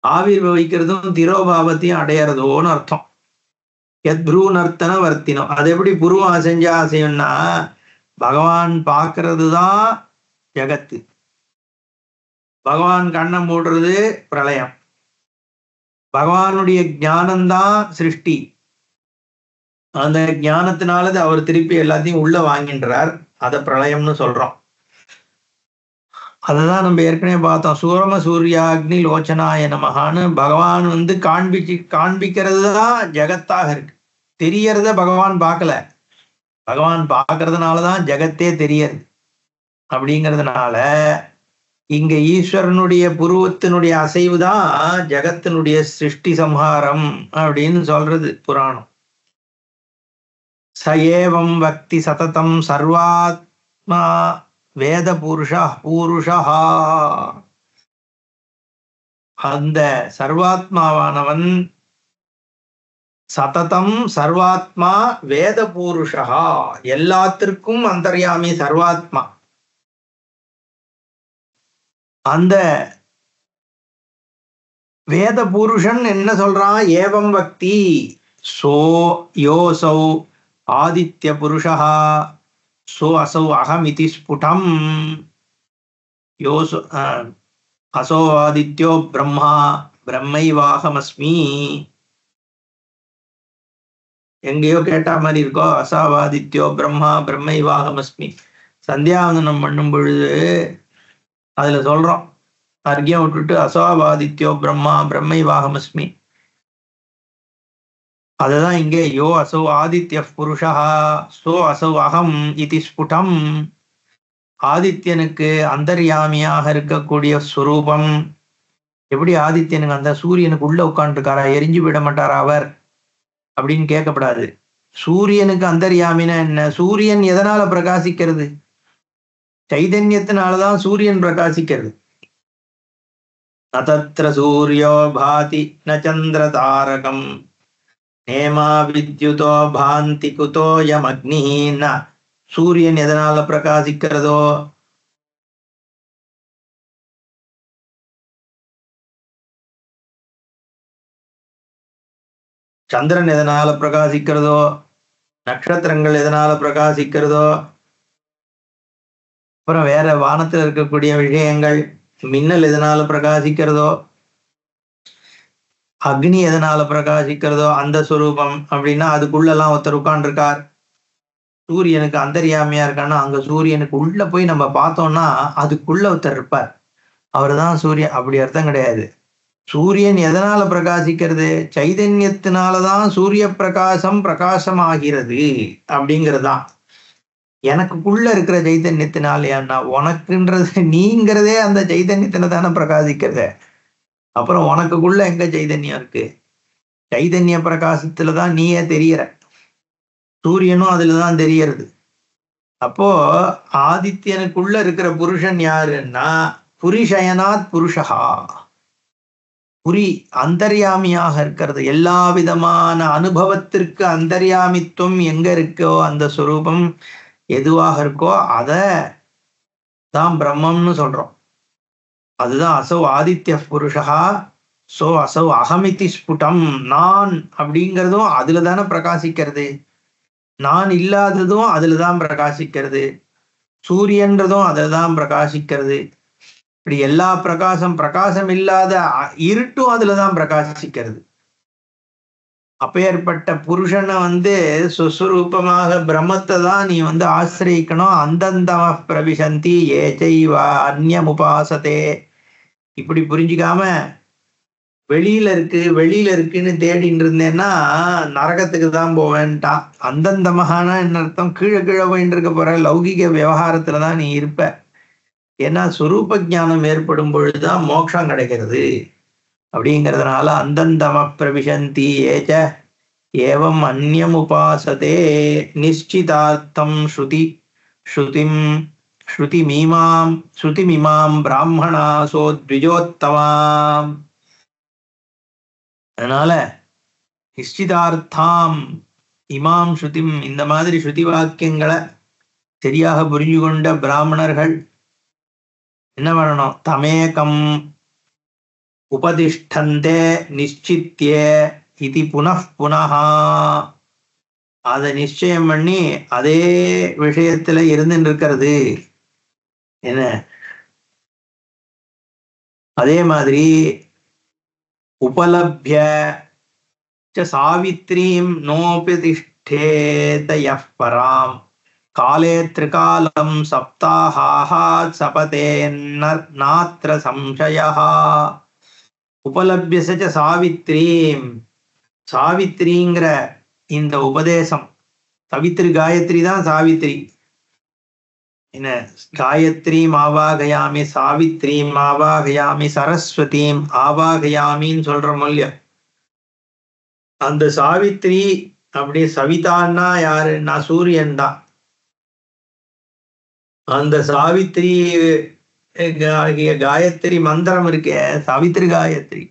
ஆவிர்வவிக்கிறதும் திரோபாவத்தையும் அடையறதோன்னு அர்த்தம். எத் புரூ நர்த்தன வர்த்தினம், அது எப்படி புருவம் அசைஞ்சா அசையும்னா பகவான் பார்க்கறது தான் ஜகத்து, பகவான் கண்ணை மூடுறது பிரளயம், பகவானுடைய ஞானம்தான் சிருஷ்டி. அந்த ஞானத்தினாலது அவர் திருப்பி எல்லாத்தையும் உள்ள வாங்கின்றார், அதை பிரளயம்னு சொல்றோம். அதுதான் நம்ம ஏற்கனவே பார்த்தோம். சூரம சூர்யாக்னி லோச்சனாய நமகான்னு பகவான் காண்பிக்கிறது தான் ஜெகத்தாக இருக்கு. தெரியறத பகவான் பார்க்கல, பகவான் பார்க்கறதுனாலதான் ஜெகத்தே தெரியறது. அப்படிங்கிறதுனால இங்க ஈஸ்வரனுடைய புருவத்தினுடைய அசைவு தான் ஜெகத்தினுடைய சிருஷ்டி சம்ஹாரம் அப்படின்னு சொல்றது புராணம். சயேவம் பக்தி சததம் சர்வாத்மா வேத பூருஷா, அந்த சர்வாத்மாவானவன் சததம் சர்வாத்மா வேத பூருஷா, எல்லாத்திற்கும் அந்தர்யாமி சர்வாத்மா. அந்த வேத புருஷன் என்ன சொல்றான்? ஏவம் பக்தி சோ யோசௌ ஆதித்ய புருஷா சோ அசௌ அகமிதி ஸ்புடம். யோசோ அசோ ஆதித்யோ பிரம்மா பிரம்மைவாகமஸ்மி. எங்கேயோ கேட்டா மாதிரி இருக்கோ, அசாவாதித்யோ பிரம்மா பிரம்மைவாகமஸ்மி. சந்தியாவந்தனம் பண்ணும் பொழுது அதுல சொல்றோம், அர்க்கியம் விட்டுட்டு அசாவாதித்யோ பிரம்மா பிரம்மைவாகமஸ்மி. அதுதான் இங்கே யோ அசௌ ஆதித்ய புருஷா சோ அசௌ அகம் இதி ஸ்புடம். ஆதித்யனுக்கு அந்தர்யாமியாக இருக்கக்கூடிய ஸ்வரூபம். எப்படி ஆதித்யனுக்கு அந்த சூரியனுக்கு உள்ள உட்காந்துருக்காரா, எரிஞ்சு விட மாட்டாரா அவர் அப்படின்னு கேட்கப்படாது. சூரியனுக்கு அந்தர்யாமினா என்ன? சூரியன் எதனால பிரகாசிக்கிறது? சைதன்யத்தினாலதான் சூரியன் பிரகாசிக்கிறது. நதத்ர சூரியோ பாதி ந சந்திர தாரகம் நேமா வித்யுதோ பாந்தி குதோயம் அக்னிஹீன. சூரியன் எதனால பிரகாசிக்கிறதோ, சந்திரன் எதனால பிரகாசிக்கிறதோ, நட்சத்திரங்கள் எதனால பிரகாசிக்கிறதோ, அப்புறம் வேற வானத்தில் இருக்கக்கூடிய விஷயங்கள், மின்னல் எதனால பிரகாசிக்கிறதோ, அக்னி எதனால பிரகாசிக்கிறதோ அந்த ஸ்வரூபம். அப்படின்னா அதுக்குள்ளெல்லாம் ஒருத்தர் உட்கார்ந்துருக்கார். சூரியனுக்கு அந்தர்யாமியா இருக்கான்னா அங்க சூரியனுக்கு உள்ள போய் நம்ம பார்த்தோம்னா அதுக்குள்ள ஒருத்தர் இருப்பார், அவர் தான் சூரியன். அப்படி அர்த்தம் கிடையாது. சூரியன் எதனால பிரகாசிக்கிறது? சைதன்யத்தினாலதான் சூரிய பிரகாசமாகிறது அப்படிங்கிறதுதான். எனக்குள்ள இருக்கிற சைதன்யத்தினாலேன்னா, உனக்குன்றது நீங்கிறதே அந்த சைதன்யத்தின தானே பிரகாசிக்கிறத. அப்புறம் உனக்குள்ள எங்க சைதன்யம் இருக்கு? சைதன்ய பிரகாசத்துலதான் நீயே தெரியற, சூரியனும் அதுலதான் தெரியறது. அப்போ ஆதித்யனுக்குள்ள இருக்கிற புருஷன் யாருன்னா புரிஷயனாத் புருஷா, புரி அந்தர்யாமியாக இருக்கிறது. எல்லா விதமான அனுபவத்திற்கு அந்தர்யாமித்துவம் எங்க இருக்கோ, அந்த ஸ்வரூபம் எதுவாக இருக்கோ அத தான் பிரம்மம்னு சொல்றோம். அதுதான் அசௌ ஆதித்ய புருஷா சோ அசௌ அகமிதி ஸ்புடம். நான் அப்படிங்கிறதும் அதுல தானே பிரகாசிக்கிறது, நான் இல்லாததும் அதுலதான் பிரகாசிக்கிறது, சூரியன்றதும் அதுலதான் பிரகாசிக்கிறது. இப்படி எல்லா பிரகாசம் இல்லாத இருட்டும் அதுலதான் பிரகாசிக்கிறது. அப்பேற்பட்ட புருஷனை சுஸ்வரூபமாக பிரம்மத்தை தான் நீ ஆசிரியக்கணும். அந்தந்தம பிரவிசந்தி ஏச்சைவா அந்நியம் உபாசத்தே. இப்படி புரிஞ்சுக்காம வெளியில இருக்குன்னு தேடிட்டு இருந்தேன்னா நரகத்துக்கு தான் போவேன்ட்டான். அந்தந்தமகான என்ன அர்த்தம்? கீழே போயிட்டு இருக்க போற லௌகிக விவகாரத்துலதான் நீ இருப்ப. ஏன்னா சுரூப ஞானம் ஏற்படும் பொழுதுதான் மோட்சம் கிடைக்கிறது. அப்படிங்கிறதுனால அந்தந்தம பிரவிசந்தி ஏச்ச ஏவம் அந்நியம் உபாசதே நிச்சிதார்த்தம் ஸ்ருதிமிமாம் பிராமணாசோ த்விஜோத்தமாம். அதனால நிச்சிதார்த்தாம் இமாம் ஸ்ருதிம், இந்த மாதிரி ஸ்ருதி வாக்கியங்களை சரியாக புரிஞ்சு கொண்ட பிராமணர்கள் என்ன பண்ணணும்? தமேகம் உபதிஷ்டந்தே நிச்சித்யே இது புனః. அதை நிச்சயம் பண்ணி அதே விஷயத்துல இருந்துட்டு இருக்கிறது. என்ன அதே மாதிரி உபலப்ய சாவித்ரீம் நோபதிஷ்டேத யஃ பராம் காலே த்ரிகாலம் சப்தாஹாத் சபதேன்னாத்ர சம்சயः. உபலப்யச சாவித்ரீம், சாவித்ரிங்கிற இந்த உபதேசம், சவித்ரி காயத்ரி தான் சாவித்ரி. என்ன காயத்ரீம் ஆவாகயாமி, சாவித்ரீம் ஆவாகயாமி, சரஸ்வதீம் ஆவாகயாமின்னு சொல்றோம் இல்லையா? அந்த சாவித்ரி அப்படி சவிதான்னா யாருன்னா சூரியன் தான். அந்த சாவித்ரி காயத்ரி மந்திரம் இருக்கே, சாவித்ரி காயத்ரி,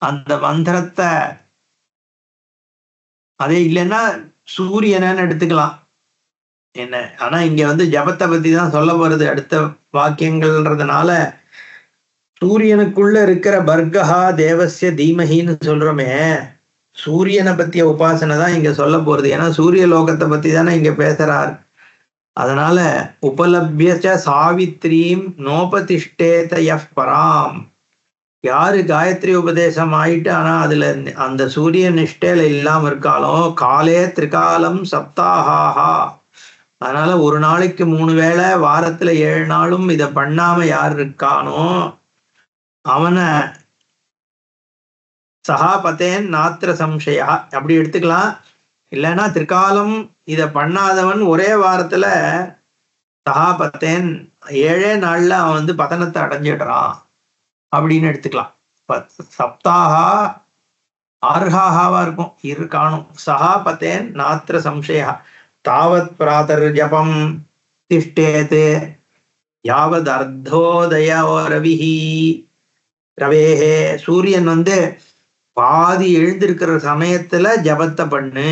அந்த மந்திரத்தை அதே இல்லைன்னா சூரியனன்னு எடுத்துக்கலாம். என்ன ஆனா இங்க ஜபத்தை பத்தி தான் சொல்ல போறது அடுத்த வாக்கியங்கள்ன்றதுனால, சூரியனுக்குள்ள இருக்கிற பர்கஹா தேவஸ்ய தீமஹின்னு சொல்றோமே, சூரியனை பத்திய உபாசனை தான் இங்க சொல்ல போறது. ஏன்னா சூரிய லோகத்தை பத்தி தானே இங்க பேசுறார். அதனால உபலப்யச்ச சாவித்ரீம் நோபதிஷ்டேத யஃ பராம், யாரு காயத்ரி உபதேசம் ஆயிட்டு ஆனா அதுல அந்த சூரிய நிஷ்டையில இல்லாம இருக்காளோ, காலே திரிகாலம் சப்தாஹா, அதனால ஒரு நாளைக்கு 3 வேளை, வாரத்துல 7 நாளும் இத பண்ணாம யார் இருக்கானோ அவனை சகாபத்தேன் நாத்திர சம்சயா அப்படி எடுத்துக்கலாம். இல்லைன்னா திரிகாலம் இத பண்ணாதவன் ஒரே வாரத்துல சகாபத்தேன் 7 நாள்ல அவன் பதனத்தை அடைஞ்சிடுறான் அப்படின்னு எடுத்துக்கலாம். சப்தாகா ஆர்ஹாவா இருக்கும், இருக்கானும். சகாபத்தேன் நாத்திர சம்சயா தாவத் பிராதர் ஜபம் திஷ்டேத் யாவத் அர்த்தோதய ரவிஹி ரவேஹே. சூரியன் பாதி எழுந்திருக்கிற சமயத்துல ஜபத்தை பண்ணு.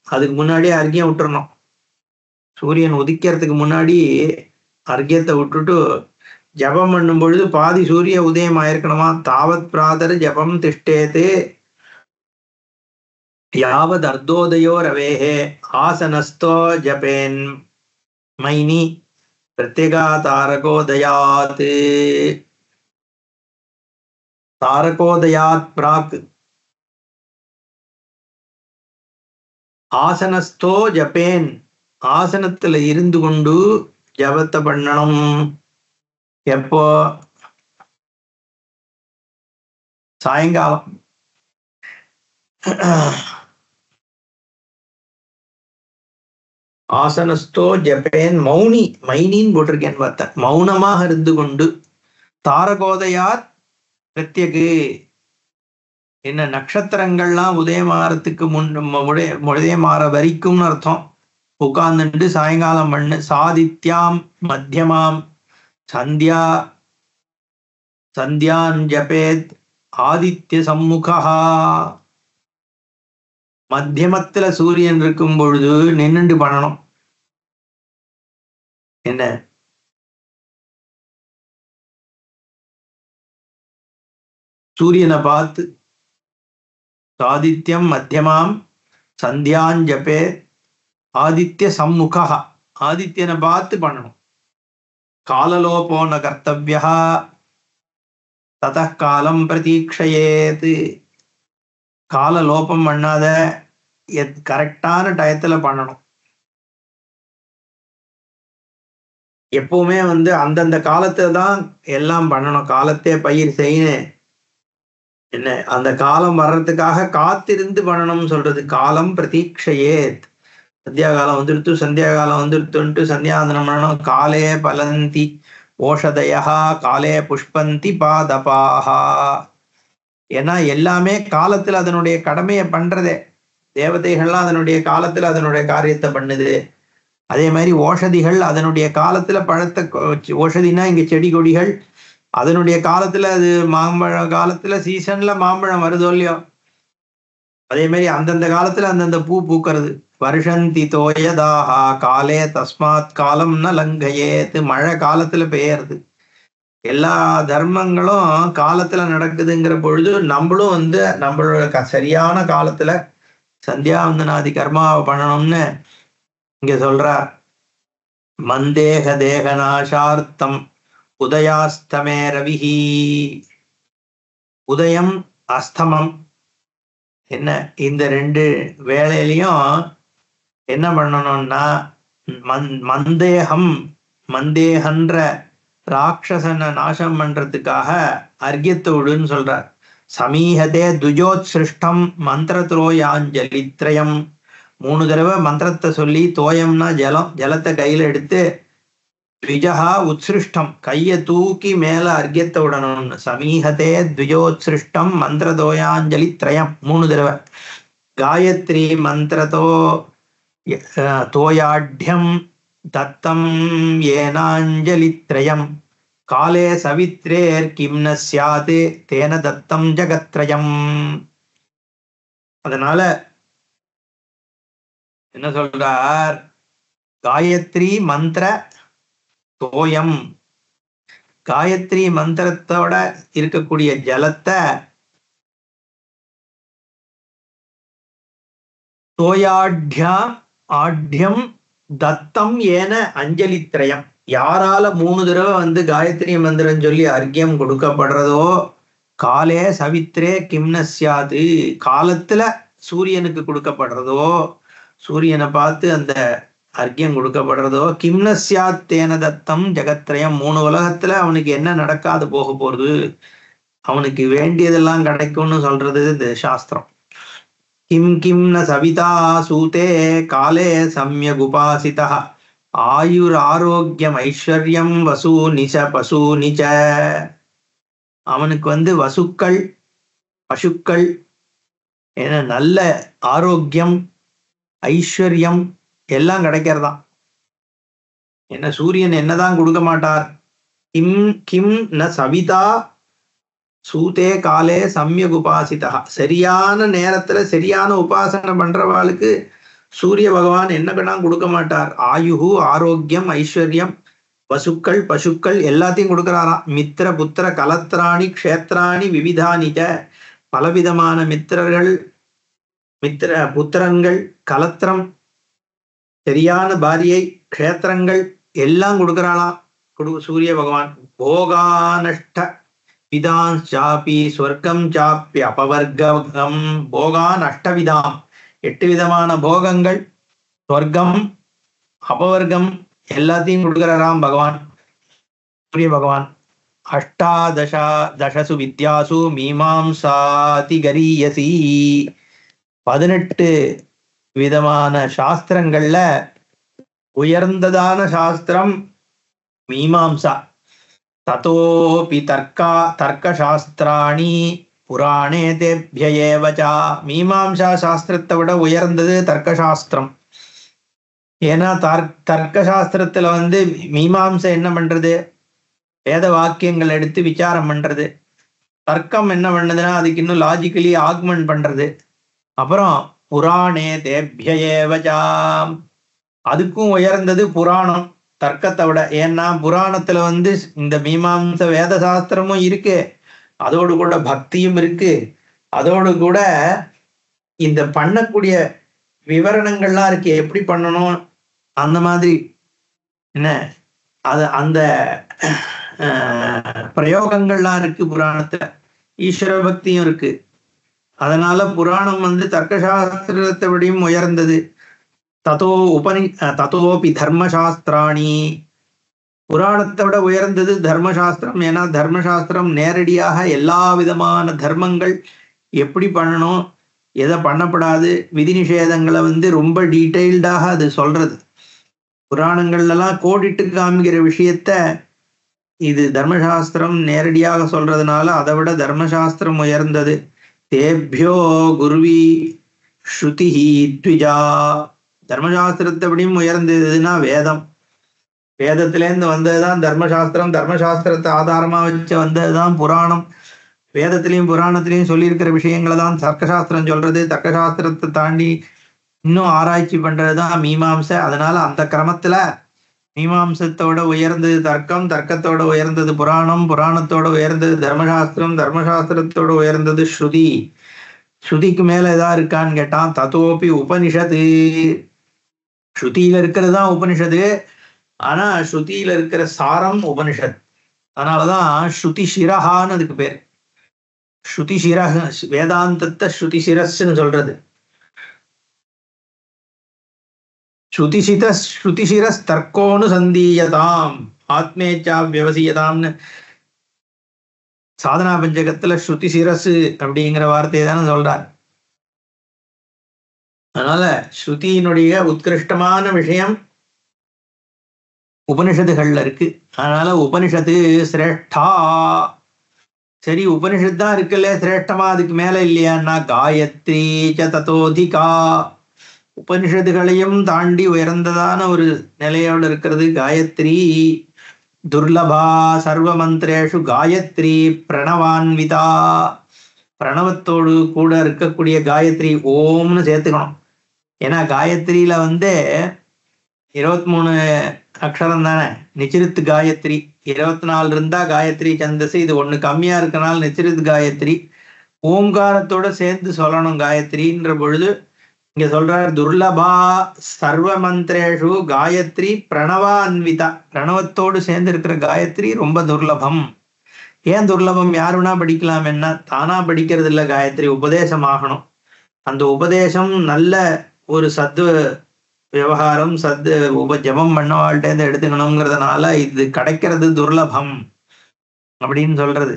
அதுக்கு முன்னாடி அர்க்கியம் விட்டுறணும். சூரியன் உதிக்கிறதுக்கு முன்னாடி அர்க்கியத்தை விட்டுட்டு ஜபம் பண்ணும் பொழுது பாதி சூரிய உதயம் ஆயிருக்கணுமா. தாவத் பிராதர் ஜபம் திஷ்டேத்து யாவத் அர்த்தோதயோ ரவேஹே ஆசனஸ்தோ ஜபேன் மைனி பிரத்யேகா தாரகோதயாத். தாரகோதயாத் பிராக் ஆசனஸ்தோ ஜபேன், ஆசனத்துல இருந்து கொண்டு ஜபத்தை பண்ணணும். எப்போ? சாயங்காலம். ஆசனஸ்தோ ஜபேன் மௌனி, மைனின்னு போட்டிருக்கேன்னு பார்த்தேன், மௌனமாக இருந்து கொண்டு. தாரகோதயாத் பிரத்யகு, என்ன நட்சத்திரங்கள்லாம் உதயமாறத்துக்கு உதயமாற வரைக்கும்னு அர்த்தம். உட்கார்ந்துட்டு சாயங்காலம் பண்ணு. சாதித்யாம் மத்தியமாம் சந்தியா சந்தியான் ஜபேத் ஆதித்ய சம்முகா. மத்தியமத்துல சூரியன் இருக்கும் பொழுது நின்னுண்டு பண்ணணும். என்ன சூரியனை பார்த்து சாதித்யம் மத்தியமாம் சந்தியான் ஜபே ஆதித்ய சம்முகா, ஆதித்யனை பார்த்து பண்ணணும். காலலோபோ ந கர்த்தவ்யா ததः காலம் பிரதீக்ஷயேத். கால லோபம் பண்ணாத கரெக்டான டயத்துல பண்ணணும். எப்பவுமே அந்தந்த காலத்துல தான் எல்லாம் பண்ணணும். காலத்தே பயிர் செய்யணும். என்ன அந்த காலம் வர்றதுக்காக காத்திருந்து பண்ணணும்னு சொல்றது. காலம் பிரதீட்சையே. சந்தியா காலம் வந்துடுத்து, சந்தியா காலம் வந்துடுத்துன்ட்டு சந்தியாவந்தனம் பண்ணணும். காலே பலந்தி ஓஷதயா காலே புஷ்பந்தி பாதபாஹா. ஏன்னா எல்லாமே காலத்துல அதனுடைய கடமையை பண்றதே. தேவதைகள்லாம் அதனுடைய காலத்துல அதனுடைய காரியத்தை பண்ணுது. அதே மாதிரி ஓஷதிகள் அதனுடைய காலத்துல பழத்தை, ஓஷதினா இங்க செடி கொடிகள், அதனுடைய காலத்துல அது மாம்பழம் காலத்துல சீசன்ல மாம்பழம் வருதோ இல்லையோ, அதே மாதிரி அந்தந்த காலத்துல அந்தந்த பூ பூக்கிறது. வருஷந்தி தோயதாஹா காலே தஸ்மாத் காலம் ந லங்கையேத்து. மழை காலத்துல பெய்யறது. எல்லா தர்மங்களும் காலத்துல நடக்குதுங்கிற பொழுது நம்மளும் நம்மளோட சரியான காலத்துல சந்தியாவந்தனாதி கர்மாவை பண்ணணும்னு இங்க சொல்றார். மந்தேக தேகநாசார்த்தம் உதயாஸ்தமே ரவிஹி. உதயம் அஸ்தமம் என்ன, இந்த ரெண்டு வேளையிலையும் என்ன பண்ணணும்னா மந்தேகன்ற ராட்சசனை நாசம் பண்றதுக்காக அர்க்கியத்தை விடுன்னு சொல்றார். சமீஹதே துஜோத் சிருஷ்டம் மந்திரத்ரோயாஞ்சலி திரயம். 3 தடவை மந்திரத்தை சொல்லி, தோயம்னா ஜலம், ஜலத்தை கையில எடுத்து, த்விஜஹா உத்ஸ்ருஷ்டம் கையை தூக்கி மேல அர்க்கியத்தை விடணும்னு. சமீஹதே த்விஜோத்ஸ்ருஷ்டம் மந்திரதோயாஞ்சலி திரயம் 3 தடவை. காயத்ரி மந்திரதோ தோயாட்யம் தத்தம் ஏனாஞ்சலி திரயம் காலே சவித்ரேர் கிம் ந ஸ்யாத் தேன தத்தம் ஜகத்ரயம். அதனால என்ன சொல்றார், காயத்ரி மந்திர தோயம், காயத்ரி மந்திரத்தோட இருக்கக்கூடிய ஜலத்தை ஆட்யம் தத்தம் ஏன அஞ்சலி திரயம். யாரால 3 தடவை காயத்ரி மந்திரம் சொல்லி அர்க்கியம் கொடுக்கப்படுறதோ, காலே சவித்ரே கிம்ன ஸ்யாது, காலத்துல சூரியனுக்கு கொடுக்கப்படுறதோ, சூரியனை பார்த்து அந்த அர்க்கியம் கொடுக்கப்படுறதோ, கிம்ன ஸ்யாத் தேன தத்தம் ஜெகத்ரயம். 3 உலகத்துல அவனுக்கு என்ன நடக்காது போக போறது, அவனுக்கு வேண்டியதெல்லாம் கிடைக்கும்னு சொல்றது இந்த சாஸ்திரம். கிம் கிம் ந சவிதா சூதே காலே சம்யக் உபாசிதா ஆயுர் ஆரோக்கியம் ஐஸ்வர்யம் வசூ நிச்ச பசு நிச்ச. அவனுக்கு வசுக்கள் பசுக்கள் என நல்ல ஆரோக்கியம் ஐஸ்வர்யம் எல்லாம் கிடைக்கிறதாம். என்ன சூரியன் என்னதான் கொடுக்க மாட்டார். கிம் கிம் ந சவிதா சூதே காலே சம்யக் உபாசிதா. சரியான நேரத்துல சரியான உபாசனை பண்றவாளுக்கு சூரிய பகவான் என்ன வேணா கொடுக்க மாட்டார். ஆயுகு ஆரோக்கியம் ஐஸ்வர்யம் வசுக்கள் பசுக்கள் எல்லாத்தையும் கொடுக்கிறாராம். மித்திர புத்திர கலத்திராணி க்ஷேத்ராணி விவிதானிச்ச. பலவிதமான மித்திரர்கள், மித்திர புத்திரங்கள், கலத்திரம், சரியான பாரியை, க்ஷேத்திரங்கள் எல்லாம் கொடுக்கிறாளாம் சூரிய பகவான். போகானஷ்ட விதான் சாப்பி ஸ்வர்க்கம் சாப்பி அபவர்க்கம். போகான் அஷ்டவிதாம் 8 விதமான போகங்கள், ஸ்வர்க்கம் அபவர்க்கம் எல்லாத்தையும் கொடுக்கிறாராம் பகவான் சூரிய பகவான். அஷ்டாதசு வித்யாசு மீமாம்சாதி கரியசி. 18 விதமான சாஸ்திரங்கள்ல உயர்ந்ததான சாஸ்திரம் மீமாம்சா. ததோபி தர்க்கசாஸ்திராணி புராணே தேப்யேவசா. மீமாம்சா சாஸ்திரத்தை விட உயர்ந்தது தர்க்கசாஸ்திரம். ஏன்னா தர்க்கசாஸ்திரத்துல மீமாம்சை என்ன பண்றது, வேத வாக்கியங்கள் எடுத்து விசாரம் பண்றது. தர்க்கம் என்ன பண்ணுதுன்னா அதுக்கு இன்னும் லாஜிக்கலி ஆக்மெண்ட் பண்றது. அப்புறம் புராணே தேப்யேவசா, அதுக்கும் உயர்ந்தது புராணம் தர்க்கத்தை விட. ஏன்னா புராணத்துல இந்த மீமாம்ச வேத சாஸ்திரமும் இருக்கு, அதோடு கூட பக்தியும் இருக்கு, அதோடு கூட இந்த பண்ணக்கூடிய விவரணங்கள்லாம் இருக்கு, எப்படி பண்ணணும் அந்த மாதிரி என்ன அது அந்த பிரயோகங்கள்லாம் இருக்கு புராணத்துல. ஈஸ்வர பக்தியும் இருக்கு. அதனால புராணம் தர்க்கசாஸ்திரத்தை விடையும் உயர்ந்தது. ததோபி தர்மசாஸ்திராணி, புராணத்தை விட உயர்ந்தது தர்மசாஸ்திரம். ஏன்னா தர்மசாஸ்திரம் நேரடியாக எல்லா விதமான தர்மங்கள் எப்படி பண்ணணும், எதை பண்ணப்படாது, விதி நிஷேதங்களை ரொம்ப டீட்டெயில்டாக அது சொல்றது. புராணங்கள்லாம் கோடிட்டு காமிக்கிற விஷயத்த இது தர்மசாஸ்திரம் நேரடியாக சொல்றதுனால அதை விட தர்மசாஸ்திரம் உயர்ந்தது. தேபியோ குருவி ஸ்ருதி த்விஜா, தர்மசாஸ்திரத்தை விடையும் உயர்ந்ததுன்னா வேதம். வேதத்திலேருந்து வந்ததுதான் தர்மசாஸ்திரம், தர்மசாஸ்திரத்தை ஆதாரமா வச்சு வந்ததுதான் புராணம். வேதத்திலையும் புராணத்திலையும் சொல்லியிருக்கிற விஷயங்களை தான் தர்க்கசாஸ்திரம் சொல்றது. தர்க்கசாஸ்திரத்தை தாண்டி இன்னும் ஆராய்ச்சி பண்றதுதான் மீமாம்சை. அதனால அந்த கிரமத்துல மீமாம்சத்தோட உயர்ந்தது தர்க்கம், தர்க்கத்தோட உயர்ந்தது புராணம், புராணத்தோட உயர்ந்தது தர்மசாஸ்திரம், தர்மசாஸ்திரத்தோட உயர்ந்தது ஸ்ருதி. ஸ்ருதிக்கு மேல எதா இருக்கான்னு கேட்டான். ததோபி உபனிஷத்து, ஸ்ருதியில இருக்கிறதுதான் உபனிஷத்து. ஆனா ஸ்ருதியில இருக்கிற சாரம் உபனிஷத். அதனாலதான் ஸ்ருதி சிரஹான்னு அதுக்கு பேர். ஸ்ருதி சிரஹ, வேதாந்தத்தை ஸ்ருதி சிரஸ்ன்னு சொல்றது. ஸ்ருதிசிரஸ் தர்க்கோனு சந்தீயதாம் ஆத்மேச்சா வியவசியதாம்னு சாதனா பஞ்சகத்துல ஸ்ருதி சிரசு அப்படிங்கிற வார்த்தையை தானே சொல்றார். அதனால ஸ்ருதியினுடைய உத்கிருஷ்டமான விஷயம் உபனிஷத்துகள்ல இருக்கு. அதனால உபனிஷத்து சிரேஷ்டா. சரி, உபனிஷத்து தான் இருக்குல்ல சிரேஷ்டமா, அதுக்கு மேல இல்லையான்னா காயத்ரி ச ததோதிகா, உபனிஷத்துகளையும் தாண்டி உயர்ந்ததான ஒரு நிலையோடு இருக்கிறது காயத்ரி. துர்லபா சர்வ மந்திரேஷு காயத்ரி பிரணவான்விதா, பிரணவத்தோடு கூட இருக்கக்கூடிய காயத்ரி ஓம்னு சேர்த்துக்கணும். ஏன்னா காயத்ரியில 23 அக்ஷரம் தானே. நிச்சிருத் காயத்ரி 24 இருந்தா காயத்ரி சந்தஸ், இது ஒண்ணு கம்மியா இருக்கனால நிச்சிருத் காயத்ரி. ஓம்காரத்தோட சேர்ந்து சொல்லணும் காயத்ரின்ற பொழுது இங்க சொல்றார் துர்லபா சர்வ மந்திரேஷு காயத்ரி பிரணவான்விதா, பிரணவத்தோடு சேர்ந்து இருக்கிற காயத்ரி ரொம்ப துர்லபம். ஏன் துர்லபம்? யார் வேணா படிக்கலாம், என்ன தானா படிக்கிறது இல்லை, காயத்ரி உபதேசம் ஆகணும். அந்த உபதேசம் நல்ல ஒரு சத்து விவகாரம், சத்து ஜபம் பண்ணவாழ்கிட்ட எடுத்துக்கணுங்கிறதுனால இது கிடைக்கிறது துர்லபம் அப்படின்னு சொல்றது.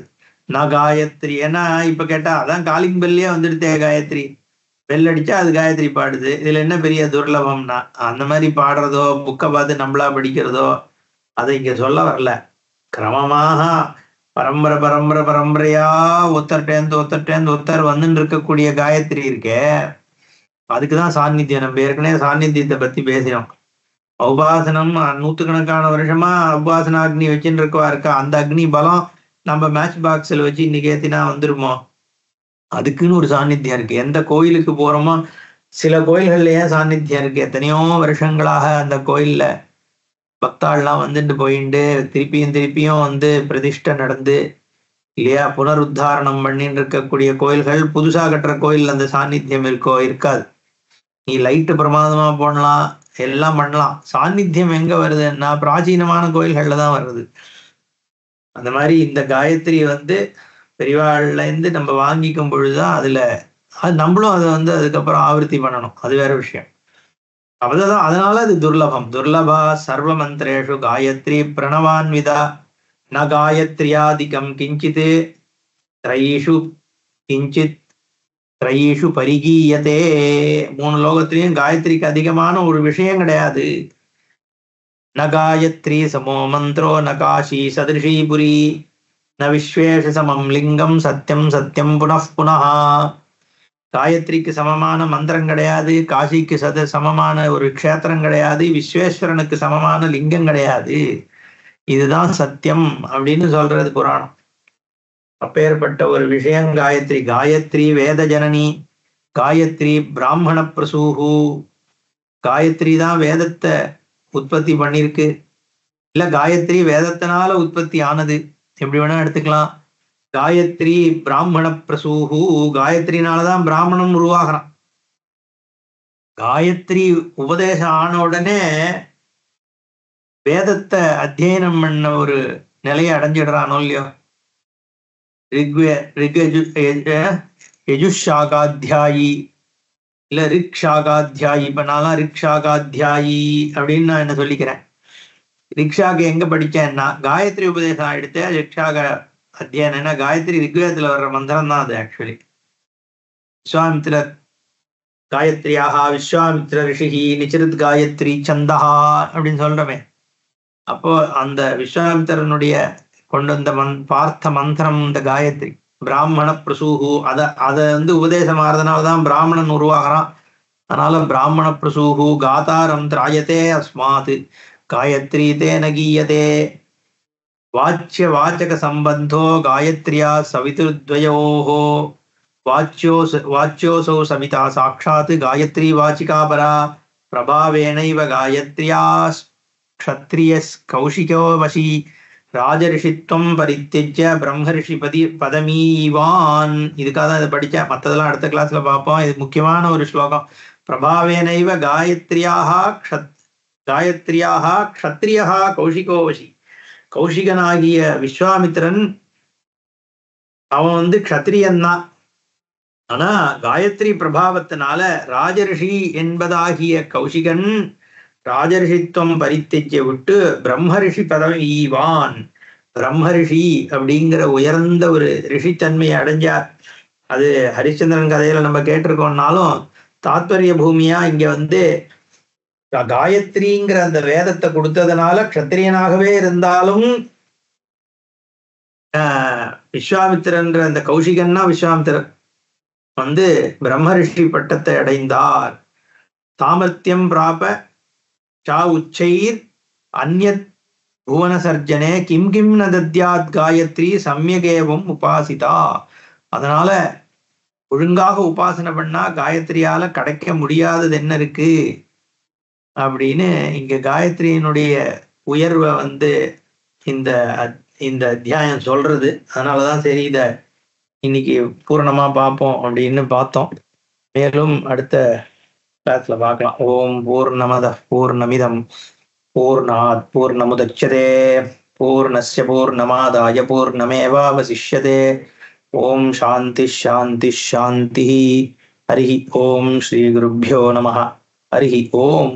நான் காயத்ரி, ஏன்னா இப்ப கேட்டா அதான் காலிங் பெல்லே வந்துடுதே காயத்ரி, பெல் அடிச்சா அது காயத்ரி பாடுது, இதுல என்ன பெரிய துர்லபம்னா அந்த மாதிரி பாடுறதோ புக்கை பார்த்து நம்மளா படிக்கிறதோ அதை இங்க சொல்ல வரல. கிரமமாக பரம்பரை பரம்பரை பரம்பரையா ஒத்தர்டேந்து ஒத்தர் வந்துட்டு இருக்கக்கூடிய காயத்ரி இருக்கே, அதுக்குதான் சாநித்தியம். நம்ம ஏற்கனவே சாநித்தியத்தை பத்தி பேசினோம். உபாசனம் நூத்துக்கணக்கான வருஷமா உபாசன அக்னி வச்சுட்டு இருக்கா. அந்த அக்னி பலம் நம்ம மேட்ச் பாக்ஸ்ல வச்சு இன்னைக்கு ஏத்தினா வந்துருமோ? அதுக்குன்னு ஒரு சாநித்தியம் இருக்கு. எந்த கோயிலுக்கு போறோமோ, சில கோயில்கள்லயே சாநித்தியம் இருக்கு. எத்தனையோ வருஷங்களாக அந்த கோயில்ல பக்தாள்லாம் வந்துட்டு போயிட்டு திருப்பியும் பிரதிஷ்டை நடந்து இல்லையா, புனருத்தாரணம் பண்ணிட்டு இருக்கக்கூடிய கோயில்கள். புதுசா கட்டுற கோயில் அந்த சாநித்தியம் இருக்கோ? இருக்காது. நீ லைட்டு பிரமாதமா போடலாம், எல்லாம் பண்ணலாம், சாநித்தியம் எங்க வருதுன்னா பிராச்சீனமான கோயில்கள்ல தான் வருது. அந்த மாதிரி இந்த காயத்ரி பெரியவாள்ல இருந்து நம்ம வாங்கிக்கும் பொழுதுதான் அதுல நம்மளும் அதை அதுக்கப்புறம் ஆவர்த்தி பண்ணணும், அது வேற விஷயம். அதுதான், அதனால அது துர்லபம். துர்லபா சர்வ மந்திரேஷு காயத்ரி பிரணவான்விதா ந காயத்ரியாதிகம் கிஞ்சித் திரையீஷு கிஞ்சித் திரையீஷு பரிகீயதே. 3 லோகத்திலையும் காயத்ரிக்கு அதிகமான ஒரு விஷயம் கிடையாது. ந காயத்ரி சமோ மந்திரோ ந காஷி சதிருஷீபுரி ந விஸ்வேஷ சமம் லிங்கம் சத்தியம் சத்தியம் புனః புனः. காயத்ரிக்கு சமமான மந்திரம் கிடையாது, காசிக்கு சமமான ஒரு க்ஷேத்திரம் கிடையாது, விஸ்வேஸ்வரனுக்கு சமமான லிங்கம் கிடையாது. இதுதான் சத்தியம் அப்படின்னு சொல்றது புராணம். அப்பேற்பட்ட ஒரு விஷயம் காயத்ரி. காயத்ரி வேத ஜனனி, காயத்ரி பிராமண பிரசூஹு. காயத்ரி தான் வேதத்தை உற்பத்தி பண்ணிருக்கு, இல்ல காயத்ரி வேதத்தினால உற்பத்தி ஆனது, எப்படி வேணா எடுத்துக்கலாம். காயத்ரி பிராமண பிரசூஹு, காயத்ரினாலதான் பிராமணம் உருவாகிறான். காயத்ரி உபதேசம் ஆன உடனே வேதத்தை அத்தியனம் பண்ண ஒரு நிலையை அடைஞ்சிடுறானோ இல்லையோ. யஜுஷாகாத்தியாயி இல்ல ரிக்ஷாகாத்தியாயி. இப்ப நான்லாம் ரிக்ஷாகாத்தியாயி அப்படின்னு நான் என்ன சொல்லிக்கிறேன். ரிக்ஷாக்கு எங்க படிச்சேன்னா காயத்ரி உபதேசம் எடுத்து ரிக்ஷாக அத்தியாயம்னா காயத்ரி ரிக்வேதத்துல வர்ற மந்திரம் தான் அது. ஆக்சுவலி விஸ்வாமித்திரர் காயத்ரியாக விஸ்வாமித்திர ரிஷிஹி நிச்சிருத் காயத்ரி சந்தஹா அப்படின்னு சொல்றமே. அப்போ அந்த விஸ்வாமித்திரனுடைய கொண்டு வந்த பார்த்த மந்திரம் இந்த காயத்ரி. பிராமண பிரசூஹு அதை உபதேசம் ஆறதுனாலதான் பிராமணன் உருவாகிறான். அதனால பிராமண பிரசூஹு காதாரம் திராயத்தே அஸ்மாத் காயத்ரி தேன கீயதே. வாச்சிய வாச்சக சம்பந்தோ காயத்ரியா சவிதுர்த்வயோஹோ வாச்சியோசௌ சவிதா சாட்சாத் காயத்ரி வாச்சிகா பரா பிரபாவேனைவ காயத்ரியா க்ஷத்ரியஸ் கௌஷிகோ வசி ராஜரிஷித்வம் பரித்தியஜ்ய பிரம்மரிஷி பதமீவான். இதுக்காக தான் இதை படித்தேன். மற்றதெல்லாம் அடுத்த கிளாஸ்ல பார்ப்போம். இது முக்கியமான ஒரு ஸ்லோகம். பிரபாவேனைவ காயத்ரியாக க்ஷத்ரியா கௌஷிகோ வசி. கௌஷிகனாகிய விஸ்வாமித்திரன் அவன் க்ஷத்ரியன் தான். ஆனா காயத்ரி பிரபாவத்தினால ராஜரிஷி என்பதாகிய கௌஷிகன் ராஜரிஷித்துவம் பரித்தியஜ்ய விட்டு பிரம்மரிஷி பதவி ஈவான். பிரம்மரிஷி அப்படிங்கிற உயர்ந்த ஒரு ரிஷித்தன்மையை அடைஞ்சார். அது ஹரிச்சந்திரன் கதையில நம்ம கேட்டிருக்கோம்னாலும் தாத்பரிய பூமியா இங்க காயத்ரிங்கிற அந்த வேதத்தை கொடுத்ததுனால க்ஷத்திரியனாகவே இருந்தாலும் விஸ்வாமித்திரன்ற அந்த கௌஷிகன்னா விஸ்வாமித்திரன் பிரம்மரிஷி பட்டத்தை அடைந்தார். சாமர்த்தியம் பிராப சா உச்சைர் அந்யத் புவன சர்ஜனே கிம் கிம் ந தத்யாத் காயத்ரி சம்யகேவம் உபாசிதா. அதனால ஒழுங்காக உபாசனை பண்ணா காயத்ரியால கிடைக்க முடியாதது என்ன இருக்கு அப்படின்னு இங்க காயத்ரியினுடைய உயர்வை இந்த இந்த அத்தியாயம் சொல்றது. அதனாலதான் சரி இத இன்னைக்கு பூரணமா பார்ப்போம் அப்படின்னு பார்த்தோம். மேலும் அடுத்த கிளாஸ்ல பார்க்கலாம். ஓம் பூர்ணமத பூர்ணமிதம் பூர்ணாத் பூர்ணமுதச்யதே பூர்ணஸ்ய பூர்ணமாதாய பூர்ணமேவாவசிஷ்யதே. ஓம் சாந்தி சாந்தி சாந்தி. ஹரி ஓம் ஸ்ரீ குருभ्यो நமः. ஹரி ஓம்.